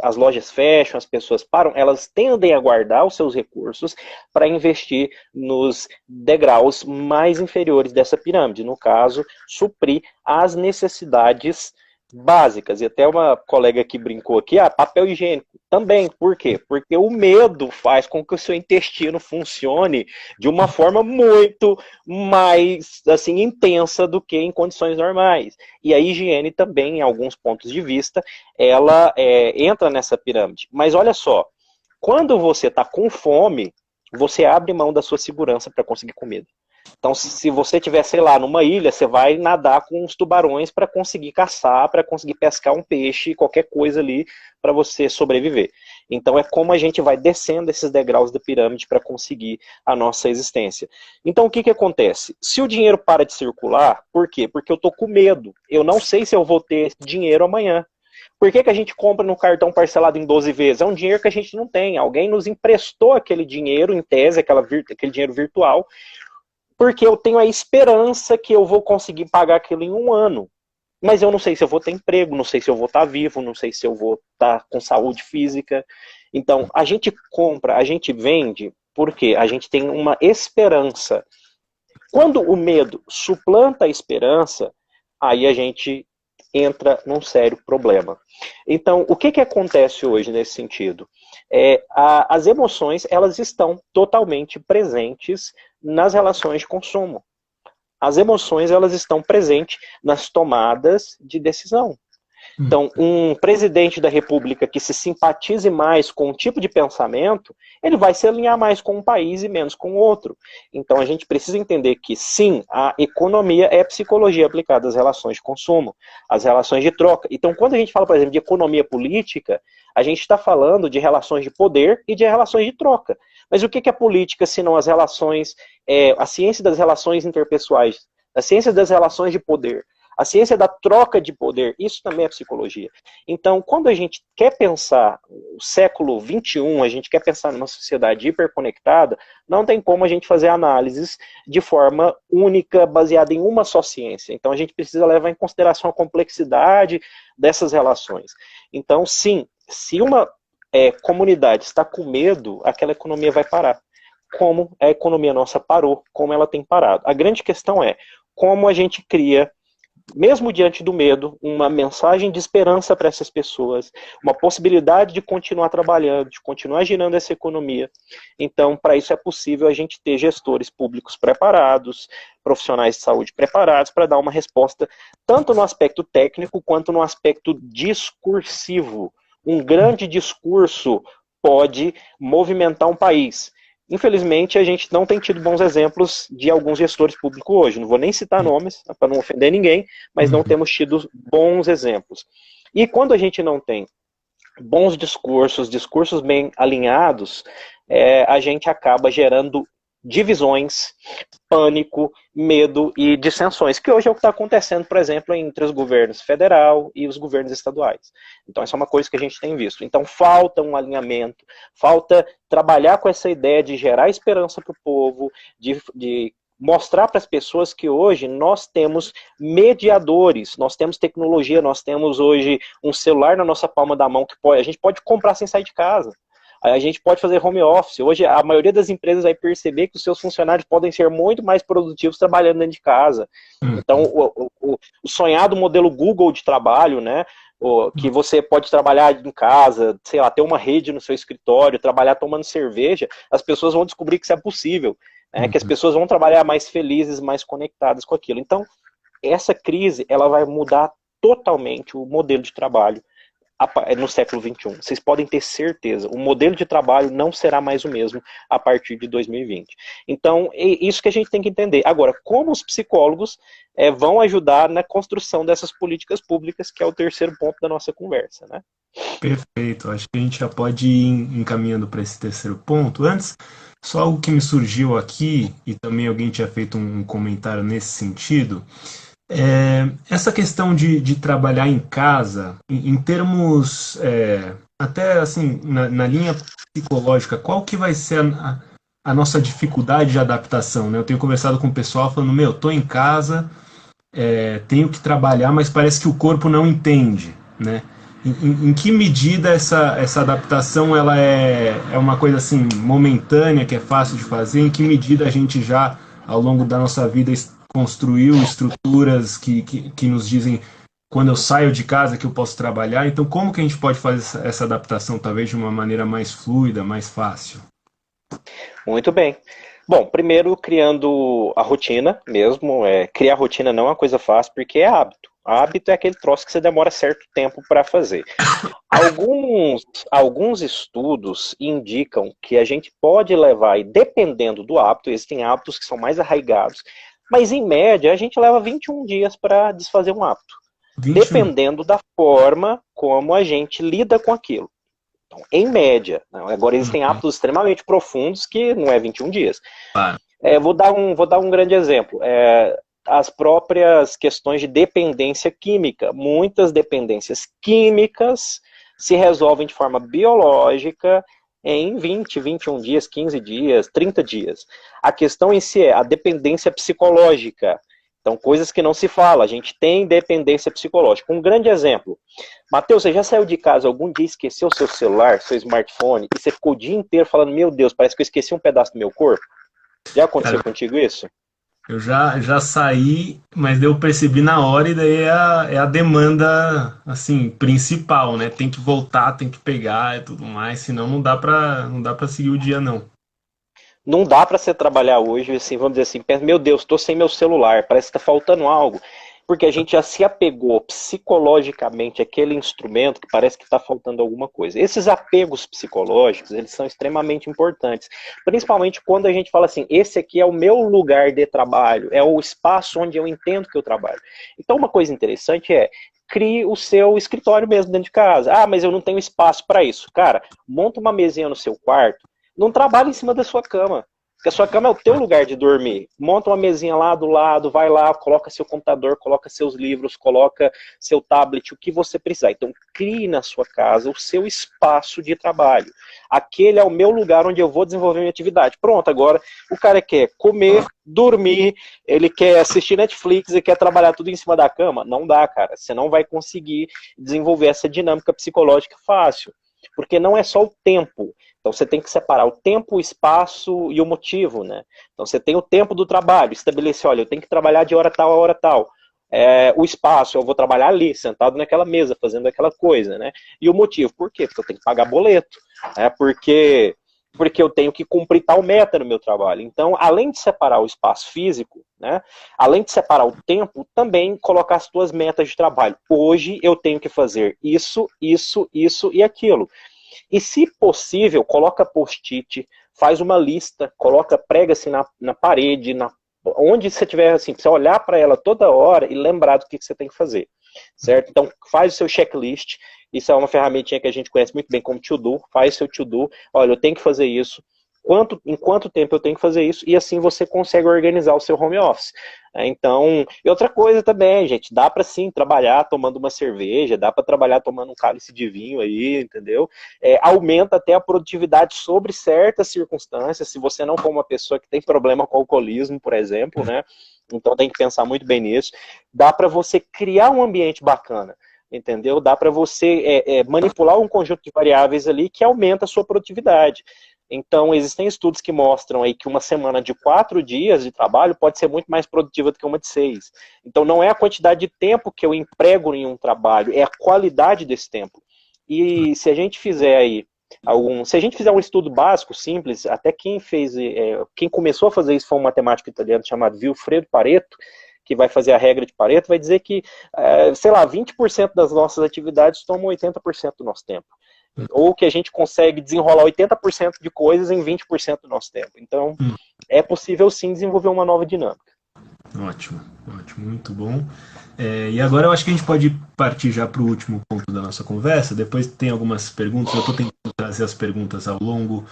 as lojas fecham, as pessoas param, elas tendem a guardar os seus recursos para investir nos degraus mais inferiores dessa pirâmide, no caso, suprir as necessidades básicas. E até uma colega que brincou aqui, papel higiênico também. Por quê? Porque o medo faz com que o seu intestino funcione de uma forma muito mais assim intensa do que em condições normais. E a higiene também, em alguns pontos de vista, ela entra nessa pirâmide. Mas olha só, quando você está com fome, você abre mão da sua segurança para conseguir comida. Então, se você estiver, sei lá, numa ilha, você vai nadar com os tubarões para conseguir caçar, para conseguir pescar um peixe, qualquer coisa ali, para você sobreviver. Então, é como a gente vai descendo esses degraus da pirâmide para conseguir a nossa existência. Então, o que acontece? Se o dinheiro para de circular, por quê? Porque eu estou com medo. Eu não sei se eu vou ter dinheiro amanhã. Por que a gente compra no cartão parcelado em 12 vezes? É um dinheiro que a gente não tem. Alguém nos emprestou aquele dinheiro, em tese, aquele dinheiro virtual, porque eu tenho a esperança que eu vou conseguir pagar aquilo em um ano. Mas eu não sei se eu vou ter emprego, não sei se eu vou estar vivo, não sei se eu vou estar com saúde física. Então, a gente compra, a gente vende, porque a gente tem uma esperança. Quando o medo suplanta a esperança, aí a gente entra num sério problema. Então, o que acontece hoje nesse sentido? As emoções, elas estão totalmente presentes nas relações de consumo. As emoções, elas estão presentes nas tomadas de decisão. Então, um presidente da República que se simpatize mais com um tipo de pensamento, ele vai se alinhar mais com um país e menos com o outro. Então, a gente precisa entender que, sim, a economia é psicologia aplicada às relações de consumo, às relações de troca. Então, quando a gente fala, por exemplo, de economia política, a gente está falando de relações de poder e de relações de troca. Mas o que é política, senão as relações, a ciência das relações interpessoais, a ciência das relações de poder? A ciência da troca de poder, isso também é psicologia. Então, quando a gente quer pensar o século XXI, a gente quer pensar numa sociedade hiperconectada, não tem como a gente fazer análises de forma única, baseada em uma só ciência. Então, a gente precisa levar em consideração a complexidade dessas relações. Então, sim, se uma comunidade está com medo, aquela economia vai parar. Como a economia nossa parou, como ela tem parado. A grande questão é como a gente cria, mesmo diante do medo, uma mensagem de esperança para essas pessoas, uma possibilidade de continuar trabalhando, de continuar girando essa economia. Então, para isso é possível a gente ter gestores públicos preparados, profissionais de saúde preparados para dar uma resposta, tanto no aspecto técnico quanto no aspecto discursivo. Um grande discurso pode movimentar um país. Infelizmente, a gente não tem tido bons exemplos de alguns gestores públicos hoje. Não vou nem citar nomes, para não ofender ninguém, mas não temos tido bons exemplos. E quando a gente não tem bons discursos, discursos bem alinhados, a gente acaba gerando divisões, pânico, medo e dissensões, que hoje é o que está acontecendo, por exemplo, entre os governos federal e os governos estaduais. Então, essa é uma coisa que a gente tem visto. Então, falta um alinhamento, falta trabalhar com essa ideia de gerar esperança para o povo, de mostrar para as pessoas que hoje nós temos mediadores, nós temos tecnologia, nós temos hoje um celular na nossa palma da mão que a gente pode comprar sem sair de casa. A gente pode fazer home office. Hoje, a maioria das empresas vai perceber que os seus funcionários podem ser muito mais produtivos trabalhando dentro de casa. Então, o sonhado modelo Google de trabalho, né, que você pode trabalhar em casa, sei lá, ter uma rede no seu escritório, trabalhar tomando cerveja, as pessoas vão descobrir que isso é possível, né, que as pessoas vão trabalhar mais felizes, mais conectadas com aquilo. Então, essa crise, ela vai mudar totalmente o modelo de trabalho no século XXI. Vocês podem ter certeza, o modelo de trabalho não será mais o mesmo a partir de 2020. Então, é isso que a gente tem que entender. Agora, como os psicólogos vão ajudar na construção dessas políticas públicas, que é o terceiro ponto da nossa conversa, né? Perfeito, acho que a gente já pode ir encaminhando para esse terceiro ponto. Antes, só algo que me surgiu aqui, e também alguém tinha feito um comentário nesse sentido, essa questão de trabalhar em casa, em termos, até assim, na linha psicológica, qual que vai ser a nossa dificuldade de adaptação, né? Eu tenho conversado com o pessoal falando, tô em casa, tenho que trabalhar, mas parece que o corpo não entende, né? Em que medida essa adaptação ela é uma coisa assim momentânea, que é fácil de fazer? Em que medida a gente já, ao longo da nossa vida, construiu estruturas que nos dizem quando eu saio de casa que eu posso trabalhar? Então, como que a gente pode fazer essa adaptação, talvez de uma maneira mais fluida, mais fácil? Muito bem. Bom, primeiro criando a rotina mesmo. Criar rotina não é uma coisa fácil, porque é hábito. Hábito é aquele troço que você demora certo tempo para fazer. Alguns estudos indicam que a gente pode levar, e dependendo do hábito, existem hábitos que são mais arraigados, mas em média a gente leva 21 dias para desfazer um hábito, 21. dependendo da forma como a gente lida com aquilo. Então, em média, agora existem hábitos extremamente profundos que não é 21 dias. Claro. Vou dar um grande exemplo. As próprias questões de dependência química. Muitas dependências químicas se resolvem de forma biológica em 20, 21 dias, 15 dias, 30 dias. A questão em si é a dependência psicológica. Então, coisas que não se fala. A gente tem dependência psicológica. Um grande exemplo. Matheus, você já saiu de casa algum dia e esqueceu seu celular, seu smartphone, e você ficou o dia inteiro falando, meu Deus, parece que eu esqueci um pedaço do meu corpo? Já aconteceu contigo isso? Eu já saí, mas eu percebi na hora e daí é a demanda, assim, principal, né? Tem que voltar, tem que pegar e tudo mais, senão não dá pra seguir o dia, não. Não dá para você trabalhar hoje, assim, vamos dizer assim, pensa, meu Deus, estou sem meu celular, parece que está faltando algo. Porque a gente já se apegou psicologicamente àquele instrumento que parece que está faltando alguma coisa. Esses apegos psicológicos, eles são extremamente importantes. Principalmente quando a gente fala assim, esse aqui é o meu lugar de trabalho, é o espaço onde eu entendo que eu trabalho. Então uma coisa interessante crie o seu escritório mesmo dentro de casa. Ah, mas eu não tenho espaço para isso. Cara, monta uma mesinha no seu quarto, não trabalhe em cima da sua cama. Porque a sua cama é o teu lugar de dormir. Monta uma mesinha lá do lado, vai lá, coloca seu computador, coloca seus livros, coloca seu tablet, o que você precisar. Então, crie na sua casa o seu espaço de trabalho. Aquele é o meu lugar onde eu vou desenvolver minha atividade. Pronto, agora o cara quer comer, dormir, ele quer assistir Netflix e quer trabalhar tudo em cima da cama. Não dá, cara. Você não vai conseguir desenvolver essa dinâmica psicológica fácil. Porque não é só o tempo. Então você tem que separar o tempo, o espaço e o motivo, né? Então você tem o tempo do trabalho, estabelecer, olha, eu tenho que trabalhar de hora tal a hora tal. O espaço, eu vou trabalhar ali, sentado naquela mesa, fazendo aquela coisa, né? E o motivo, por quê? Porque eu tenho que pagar boleto, porque eu tenho que cumprir tal meta no meu trabalho. Então, além de separar o espaço físico, né, além de separar o tempo, também colocar as tuas metas de trabalho. Hoje eu tenho que fazer isso, isso, isso e aquilo. E se possível, coloca post-it, faz uma lista, prega assim na parede, onde você tiver assim, pra você olhar para ela toda hora e lembrar do que você tem que fazer, certo? Então faz o seu checklist, isso é uma ferramentinha que a gente conhece muito bem como to-do, faz seu to-do, olha, eu tenho que fazer isso, em quanto tempo eu tenho que fazer isso, e assim você consegue organizar o seu home office. Então, e outra coisa também, gente, dá para sim trabalhar tomando uma cerveja, dá para trabalhar tomando um cálice de vinho aí, entendeu? Aumenta até a produtividade sobre certas circunstâncias, se você não for uma pessoa que tem problema com alcoolismo, por exemplo, né? Então tem que pensar muito bem nisso. Dá para você criar um ambiente bacana, entendeu? Dá para você manipular um conjunto de variáveis ali que aumenta a sua produtividade. Então, existem estudos que mostram aí que uma semana de 4 dias de trabalho pode ser muito mais produtiva do que uma de 6. Então, não é a quantidade de tempo que eu emprego em um trabalho, é a qualidade desse tempo. E se a gente fizer aí se a gente fizer um estudo básico, simples, até quem começou a fazer isso foi um matemático italiano chamado Vilfredo Pareto, que vai fazer a regra de Pareto, vai dizer que, sei lá, 20% das nossas atividades tomam 80% do nosso tempo. Ou que a gente consegue desenrolar 80% de coisas em 20% do nosso tempo. Então, é possível sim desenvolver uma nova dinâmica. Ótimo, ótimo, muito bom. E agora eu acho que a gente pode partir já para o último ponto da nossa conversa. Depois tem algumas perguntas, eu estou tentando trazer as perguntas ao longo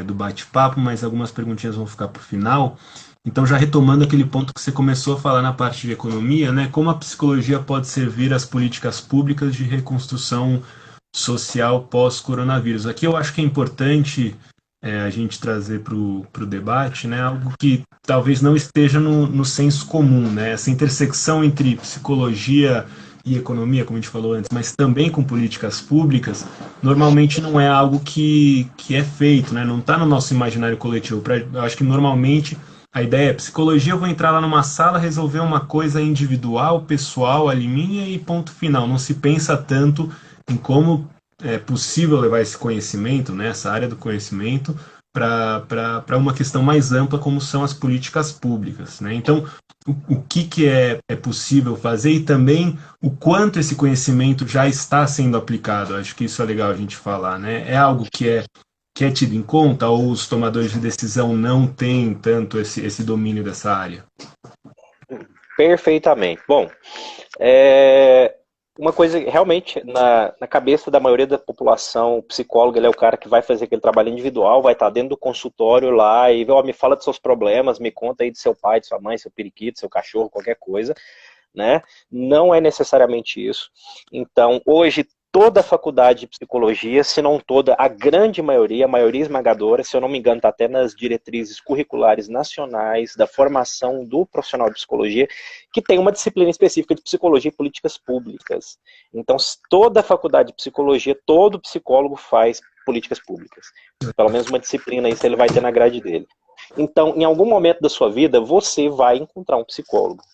do bate-papo, mas algumas perguntinhas vão ficar para o final. Então, já retomando aquele ponto que você começou a falar na parte de economia, né, como a psicologia pode servir às políticas públicas de reconstrução social pós-coronavírus. Aqui eu acho que é importante a gente trazer para o debate, né, algo que talvez não esteja no senso comum, né, essa intersecção entre psicologia e economia, como a gente falou antes, mas também com políticas públicas, normalmente não é algo que é feito, né, não está no nosso imaginário coletivo. Eu acho que normalmente a ideia é psicologia, eu vou entrar lá numa sala, resolver uma coisa individual, pessoal, ali minha e ponto final. Não se pensa tanto em como é possível levar esse conhecimento, né, essa área do conhecimento, para uma questão mais ampla, como são as políticas públicas. Né? Então, o que é possível fazer e também o quanto esse conhecimento já está sendo aplicado. Acho que isso é legal a gente falar. Né? É algo que é tido em conta ou os tomadores de decisão não têm tanto esse domínio dessa área? Perfeitamente. Bom, uma coisa, realmente, na cabeça da maioria da população, o psicólogo ele é o cara que vai fazer aquele trabalho individual, vai estar dentro do consultório lá e me fala dos seus problemas, me conta aí do seu pai, de sua mãe, seu periquito, seu cachorro, qualquer coisa, né? Não é necessariamente isso. Então, hoje, toda a faculdade de psicologia, se não toda, a grande maioria, a maioria esmagadora, se eu não me engano, está até nas diretrizes curriculares nacionais da formação do profissional de psicologia, que tem uma disciplina específica de psicologia e políticas públicas. Então, toda a faculdade de psicologia, todo psicólogo faz políticas públicas. Pelo menos uma disciplina, isso ele vai ter na grade dele. Então, em algum momento da sua vida, você vai encontrar um psicólogo.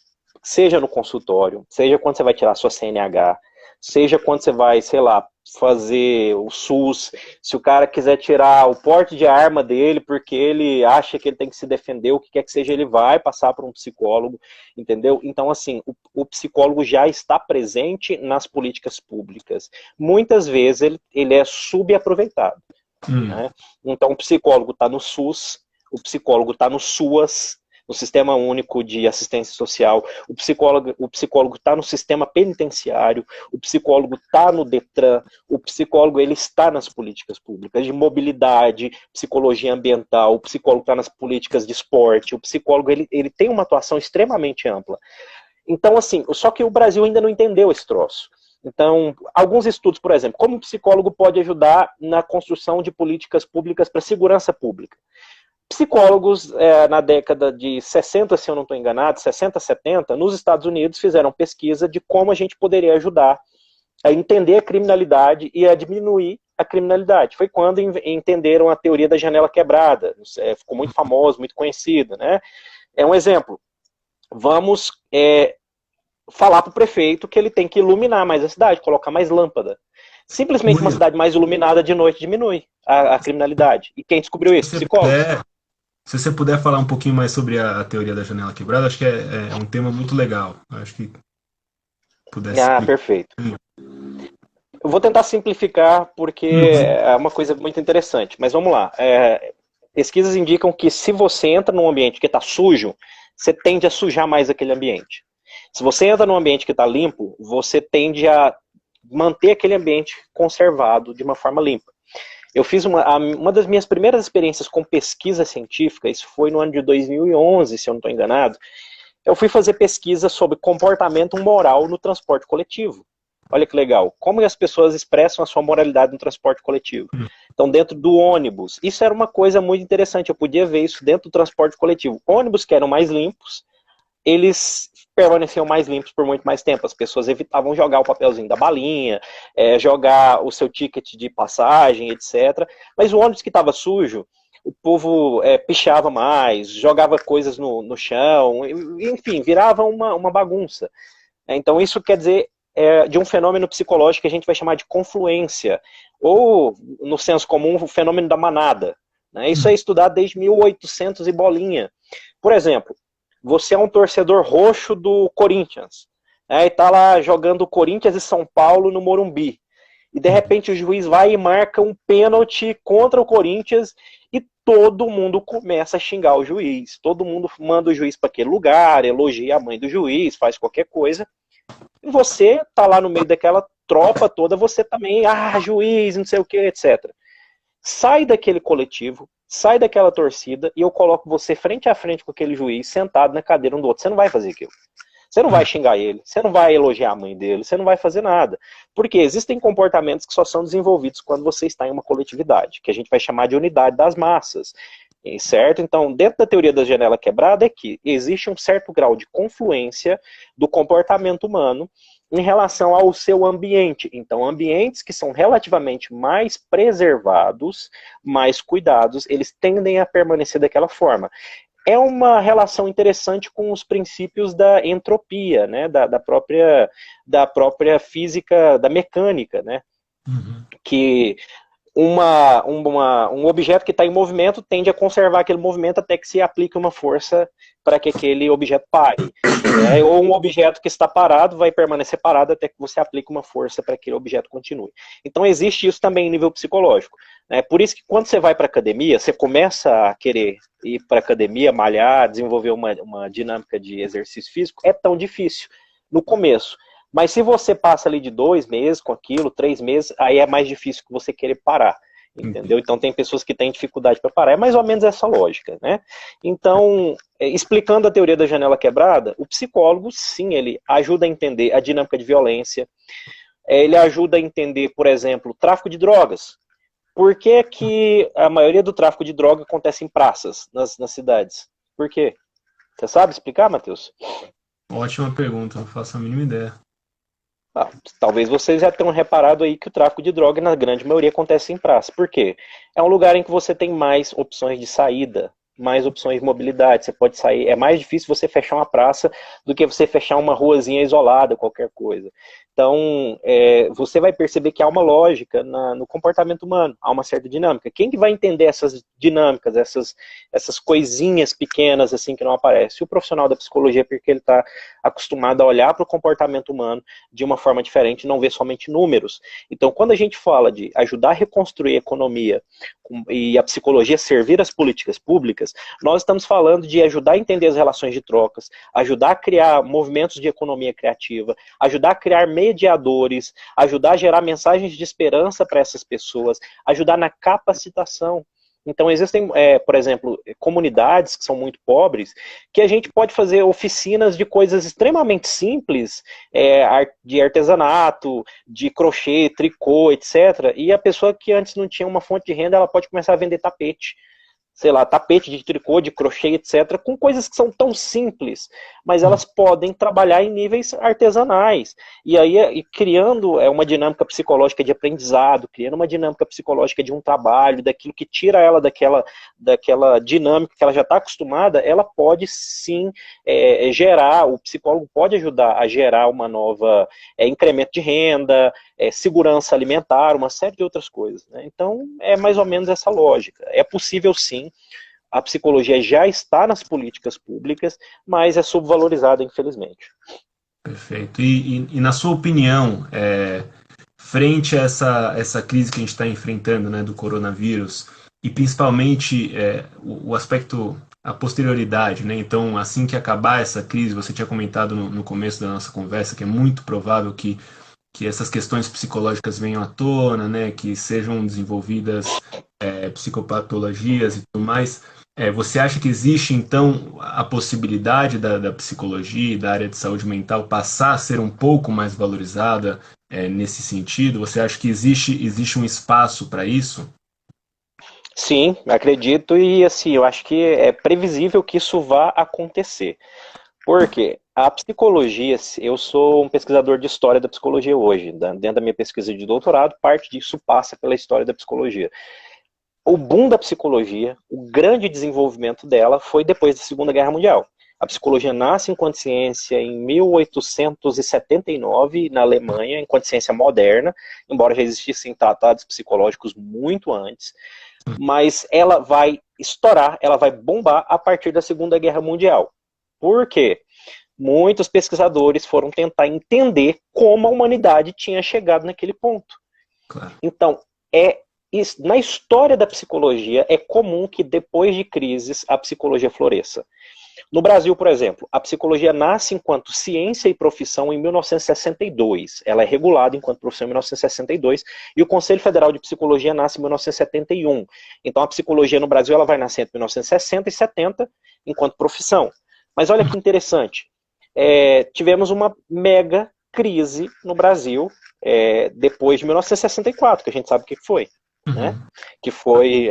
Seja no consultório, seja quando você vai tirar a sua CNH, seja quando você vai, sei lá, fazer o SUS, se o cara quiser tirar o porte de arma dele porque ele acha que ele tem que se defender, o que quer que seja, ele vai passar por um psicólogo, entendeu? Então, assim, o psicólogo já está presente nas políticas públicas. Muitas vezes ele é subaproveitado. Né? Então, o psicólogo está no SUS, o psicólogo está no SUAS, no Sistema Único de Assistência Social, o psicólogo está no sistema penitenciário, o psicólogo está no Detran, o psicólogo ele está nas políticas públicas de mobilidade, psicologia ambiental, o psicólogo está nas políticas de esporte, o psicólogo ele tem uma atuação extremamente ampla. Então, assim, só que o Brasil ainda não entendeu esse troço. Então, alguns estudos, por exemplo, como o psicólogo pode ajudar na construção de políticas públicas para segurança pública. Psicólogos, na década de 60, se eu não estou enganado, 60, 70, nos Estados Unidos fizeram pesquisa de como a gente poderia ajudar a entender a criminalidade e a diminuir a criminalidade. Foi quando entenderam a teoria da janela quebrada. Ficou muito famoso, muito conhecido, né? É um exemplo. Vamos falar para o prefeito que ele tem que iluminar mais a cidade, colocar mais lâmpada. Simplesmente uma cidade mais iluminada de noite diminui a criminalidade. E quem descobriu isso? Psicólogos. Se você puder falar um pouquinho mais sobre a teoria da janela quebrada, acho que é um tema muito legal. Acho que pudesse explicar. Perfeito. Eu vou tentar simplificar porque é uma coisa muito interessante. Mas vamos lá. Pesquisas indicam que se você entra num ambiente que está sujo, você tende a sujar mais aquele ambiente. Se você entra num ambiente que está limpo, você tende a manter aquele ambiente conservado de uma forma limpa. Eu fiz uma das minhas primeiras experiências com pesquisa científica, isso foi no ano de 2011, se eu não estou enganado. Eu fui fazer pesquisa sobre comportamento moral no transporte coletivo. Olha que legal, como as pessoas expressam a sua moralidade no transporte coletivo. Então, dentro do ônibus, isso era uma coisa muito interessante, eu podia ver isso dentro do transporte coletivo. Ônibus que eram mais limpos, eles permaneciam mais limpos por muito mais tempo. As pessoas evitavam jogar o papelzinho da balinha, jogar o seu ticket de passagem, etc. Mas o ônibus que estava sujo, o povo pichava mais, jogava coisas no chão, enfim, virava uma bagunça. Então isso quer dizer de um fenômeno psicológico que a gente vai chamar de confluência, ou, no senso comum, o fenômeno da manada. Né? Isso é estudado desde 1800 e bolinha. Por exemplo, você é um torcedor roxo do Corinthians, e tá lá jogando Corinthians e São Paulo no Morumbi. E de repente o juiz vai e marca um pênalti contra o Corinthians e todo mundo começa a xingar o juiz. Todo mundo manda o juiz para aquele lugar, elogia a mãe do juiz, faz qualquer coisa. E você tá lá no meio daquela tropa toda, você também, juiz, não sei o que, etc. Sai daquele coletivo, sai daquela torcida e eu coloco você frente a frente com aquele juiz, sentado na cadeira um do outro. Você não vai fazer aquilo. Você não vai xingar ele, você não vai elogiar a mãe dele, você não vai fazer nada. Porque existem comportamentos que só são desenvolvidos quando você está em uma coletividade, que a gente vai chamar de unidade das massas. Certo? Então, dentro da teoria da janela quebrada é que existe um certo grau de confluência do comportamento humano em relação ao seu ambiente. Então, ambientes que são relativamente mais preservados, mais cuidados, eles tendem a permanecer daquela forma. É uma relação interessante com os princípios da entropia, né? da própria física, da mecânica, né? Que um objeto que está em movimento tende a conservar aquele movimento até que se aplique uma força para que aquele objeto pare. Ou um objeto que está parado vai permanecer parado até que você aplique uma força para que aquele objeto continue. Então existe isso também em nível psicológico. Por isso que quando você vai para a academia, você começa a querer ir para a academia, malhar, desenvolver uma dinâmica de exercício físico, é tão difícil no começo. Mas se você passa ali de 2 meses com aquilo, 3 meses, aí é mais difícil que você querer parar, entendeu? Então tem pessoas que têm dificuldade para parar, é mais ou menos essa lógica, né? Então, explicando a teoria da janela quebrada, o psicólogo, sim, ele ajuda a entender a dinâmica de violência, ele ajuda a entender, por exemplo, o tráfico de drogas. Por que que a maioria do tráfico de droga acontece em praças, nas cidades? Por quê? Você sabe explicar, Matheus? Ótima pergunta, não faço a mínima ideia. Talvez vocês já tenham reparado aí que o tráfico de droga, na grande maioria, acontece em praça. Por quê? É um lugar em que você tem mais opções de saída, mais opções de mobilidade. Você pode sair. É mais difícil você fechar uma praça do que você fechar uma ruazinha isolada, qualquer coisa. Então, você vai perceber que há uma lógica no comportamento humano, há uma certa dinâmica. Quem que vai entender essas dinâmicas, essas coisinhas pequenas assim que não aparecem? O profissional da psicologia, porque ele está acostumado a olhar para o comportamento humano de uma forma diferente, não ver somente números. Então, quando a gente fala de ajudar a reconstruir a economia e a psicologia servir as políticas públicas, nós estamos falando de ajudar a entender as relações de trocas, ajudar a criar movimentos de economia criativa, ajudar a criar mediadores, ajudar a gerar mensagens de esperança para essas pessoas, ajudar na capacitação. Então, existem, por exemplo, comunidades que são muito pobres, que a gente pode fazer oficinas de coisas extremamente simples, de artesanato, de crochê, tricô, etc. E a pessoa que antes não tinha uma fonte de renda, ela pode começar a vender tapete. Sei lá, tapete de tricô, de crochê, etc., com coisas que são tão simples, mas elas podem trabalhar em níveis artesanais. E aí, criando uma dinâmica psicológica de aprendizado, criando uma dinâmica psicológica de um trabalho, daquilo que tira ela daquela dinâmica que ela já está acostumada, ela pode sim gerar, o psicólogo pode ajudar a gerar uma nova incremento de renda, segurança alimentar, uma série de outras coisas, né? Então, é mais ou menos essa lógica. É possível sim, a psicologia já está nas políticas públicas, mas é subvalorizada, infelizmente. Perfeito. E na sua opinião, frente a essa crise que a gente está enfrentando, né, do coronavírus, e principalmente o aspecto, a posterioridade, né? Então, assim que acabar essa crise, você tinha comentado no começo da nossa conversa que é muito provável que essas questões psicológicas venham à tona, né, que sejam desenvolvidas psicopatologias e tudo mais. Você acha que existe, então, a possibilidade da psicologia e da área de saúde mental passar a ser um pouco mais valorizada nesse sentido? Você acha que existe um espaço para isso? Sim, acredito, e assim, eu acho que é previsível que isso vá acontecer. Porque a psicologia, eu sou um pesquisador de história da psicologia hoje. Dentro da minha pesquisa de doutorado, parte disso passa pela história da psicologia. O boom da psicologia, o grande desenvolvimento dela foi depois da Segunda Guerra Mundial. A psicologia nasce enquanto ciência em 1879, na Alemanha, enquanto ciência moderna, embora já existissem tratados psicológicos muito antes, mas ela vai estourar, ela vai bombar a partir da Segunda Guerra Mundial. Por quê? Muitos pesquisadores foram tentar entender como a humanidade tinha chegado naquele ponto. Claro. Então, na história da psicologia, é comum que depois de crises a psicologia floresça. No Brasil, por exemplo, a psicologia nasce enquanto ciência e profissão em 1962. Ela é regulada enquanto profissão em 1962 e o Conselho Federal de Psicologia nasce em 1971. Então, a psicologia no Brasil ela vai nascer entre 1960 e 70 enquanto profissão. Mas olha que interessante, tivemos uma mega crise no Brasil depois de 1964, que a gente sabe o que foi. Né? Que foi,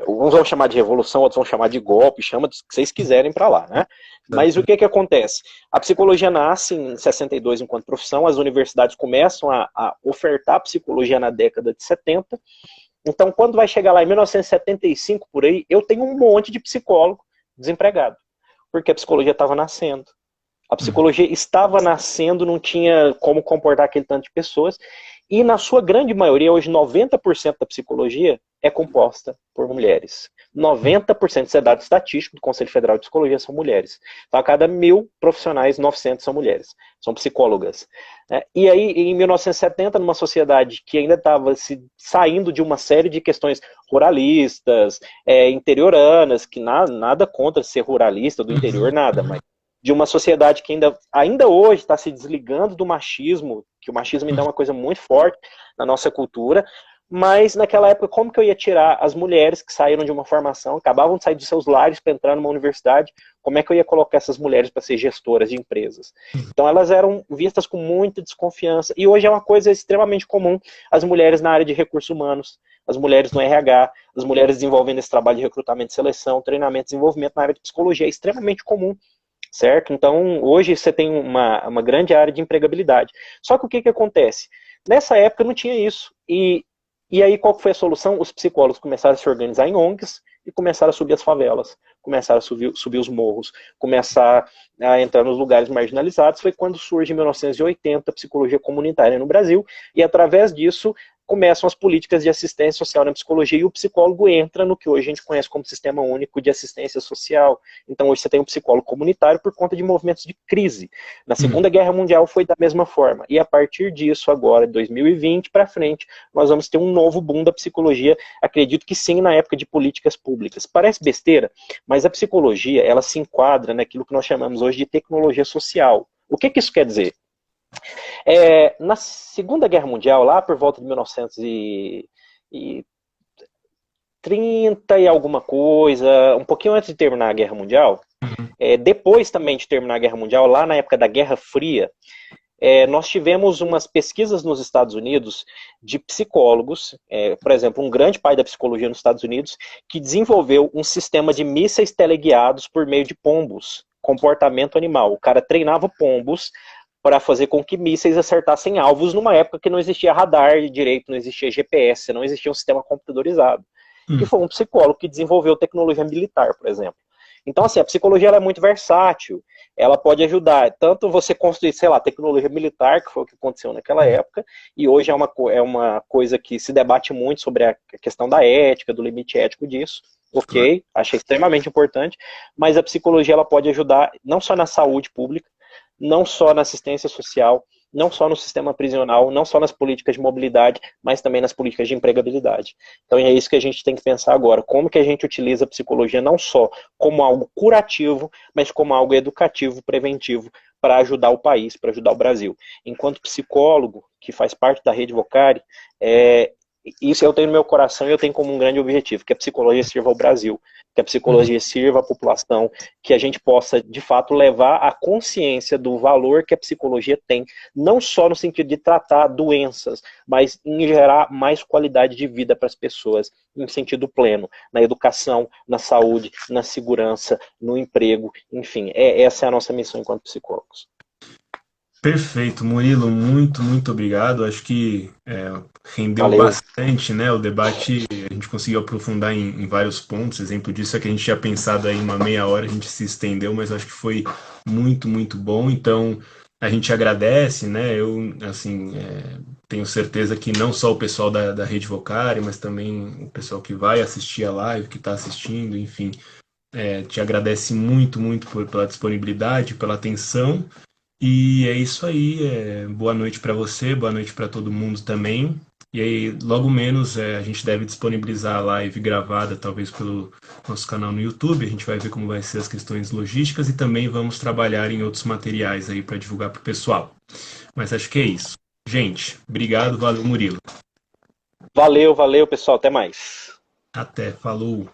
uns vão chamar de revolução, outros vão chamar de golpe, chama do que vocês quiserem para lá, né? Mas o que acontece? A psicologia nasce em 62 enquanto profissão, as universidades começam a ofertar psicologia na década de 70, então quando vai chegar lá em 1975 por aí, eu tenho um monte de psicólogo desempregado, porque a psicologia estava nascendo. A psicologia estava nascendo, não tinha como comportar aquele tanto de pessoas, e na sua grande maioria, hoje 90% da psicologia é composta por mulheres. 90%, isso é dado estatístico do Conselho Federal de Psicologia, são mulheres. Então, a cada 1.000 profissionais, 900 são mulheres, são psicólogas. E aí, em 1970, numa sociedade que ainda estava saindo de uma série de questões ruralistas, interioranas, que nada contra ser ruralista, do interior, nada, mas de uma sociedade que ainda hoje está se desligando do machismo, que o machismo ainda é uma coisa muito forte na nossa cultura, mas naquela época, como que eu ia tirar as mulheres que saíram de uma formação, acabavam de sair dos seus lares para entrar numa universidade, como é que eu ia colocar essas mulheres para ser gestoras de empresas? Então elas eram vistas com muita desconfiança, e hoje é uma coisa extremamente comum, as mulheres na área de recursos humanos, as mulheres no RH, as mulheres desenvolvendo esse trabalho de recrutamento e seleção, treinamento e desenvolvimento na área de psicologia, é extremamente comum. Certo? Então, hoje você tem uma grande área de empregabilidade. Só que o que acontece? Nessa época não tinha isso. E aí qual foi a solução? Os psicólogos começaram a se organizar em ONGs e começaram a subir as favelas, começaram a subir os morros, começar a entrar nos lugares marginalizados. Foi quando surge em 1980 a psicologia comunitária no Brasil, e através disso começam as políticas de assistência social na psicologia e o psicólogo entra no que hoje a gente conhece como Sistema Único de Assistência Social. Então hoje você tem um psicólogo comunitário por conta de movimentos de crise. Na Segunda Guerra Mundial foi da mesma forma. E a partir disso, agora, de 2020 para frente, nós vamos ter um novo boom da psicologia, acredito que sim, na época de políticas públicas. Parece besteira, mas a psicologia, ela se enquadra naquilo que nós chamamos hoje de tecnologia social. O que isso quer dizer? Na Segunda Guerra Mundial, lá por volta de 1930 e alguma coisa, um pouquinho antes de terminar a Guerra Mundial, depois também de terminar a Guerra Mundial, lá na época da Guerra Fria, nós tivemos umas pesquisas nos Estados Unidos de psicólogos, por exemplo, um grande pai da psicologia nos Estados Unidos, que desenvolveu um sistema de mísseis teleguiados por meio de pombos, comportamento animal. O cara treinava pombos para fazer com que mísseis acertassem alvos numa época que não existia radar direito, não existia GPS, não existia um sistema computadorizado. Que foi um psicólogo que desenvolveu tecnologia militar, por exemplo. Então, assim, a psicologia ela é muito versátil, ela pode ajudar, tanto você construir, sei lá, tecnologia militar, que foi o que aconteceu naquela época, e hoje é uma coisa que se debate muito sobre a questão da ética, do limite ético disso, ok, achei extremamente importante, mas a psicologia ela pode ajudar não só na saúde pública, não só na assistência social, não só no sistema prisional, não só nas políticas de mobilidade, mas também nas políticas de empregabilidade. Então é isso que a gente tem que pensar agora, como que a gente utiliza a psicologia não só como algo curativo, mas como algo educativo, preventivo, para ajudar o país, para ajudar o Brasil. Enquanto psicólogo, que faz parte da Rede Vocari, isso eu tenho no meu coração e eu tenho como um grande objetivo, que a psicologia sirva ao Brasil, que a psicologia sirva à população, que a gente possa, de fato, levar a consciência do valor que a psicologia tem, não só no sentido de tratar doenças, mas em gerar mais qualidade de vida para as pessoas, em sentido pleno, na educação, na saúde, na segurança, no emprego, enfim, essa é a nossa missão enquanto psicólogos. Perfeito, Murilo, muito obrigado. Acho que rendeu Valeu. bastante, né? O debate, a gente conseguiu aprofundar em vários pontos. Exemplo disso é que a gente tinha pensado aí uma meia hora, a gente se estendeu, mas acho que foi muito bom. Então, a gente agradece, né? Eu, assim, tenho certeza que não só o pessoal da Rede Vocari, mas também o pessoal que vai assistir a live, que está assistindo, enfim, te agradece muito pela disponibilidade, pela atenção. E é isso aí. Boa noite para você, boa noite para todo mundo também. E aí, logo menos, a gente deve disponibilizar a live gravada, talvez pelo nosso canal no YouTube. A gente vai ver como vai ser as questões logísticas e também vamos trabalhar em outros materiais aí para divulgar para o pessoal. Mas acho que é isso. Gente, obrigado, valeu, Murilo. Valeu, pessoal, até mais. Até, falou.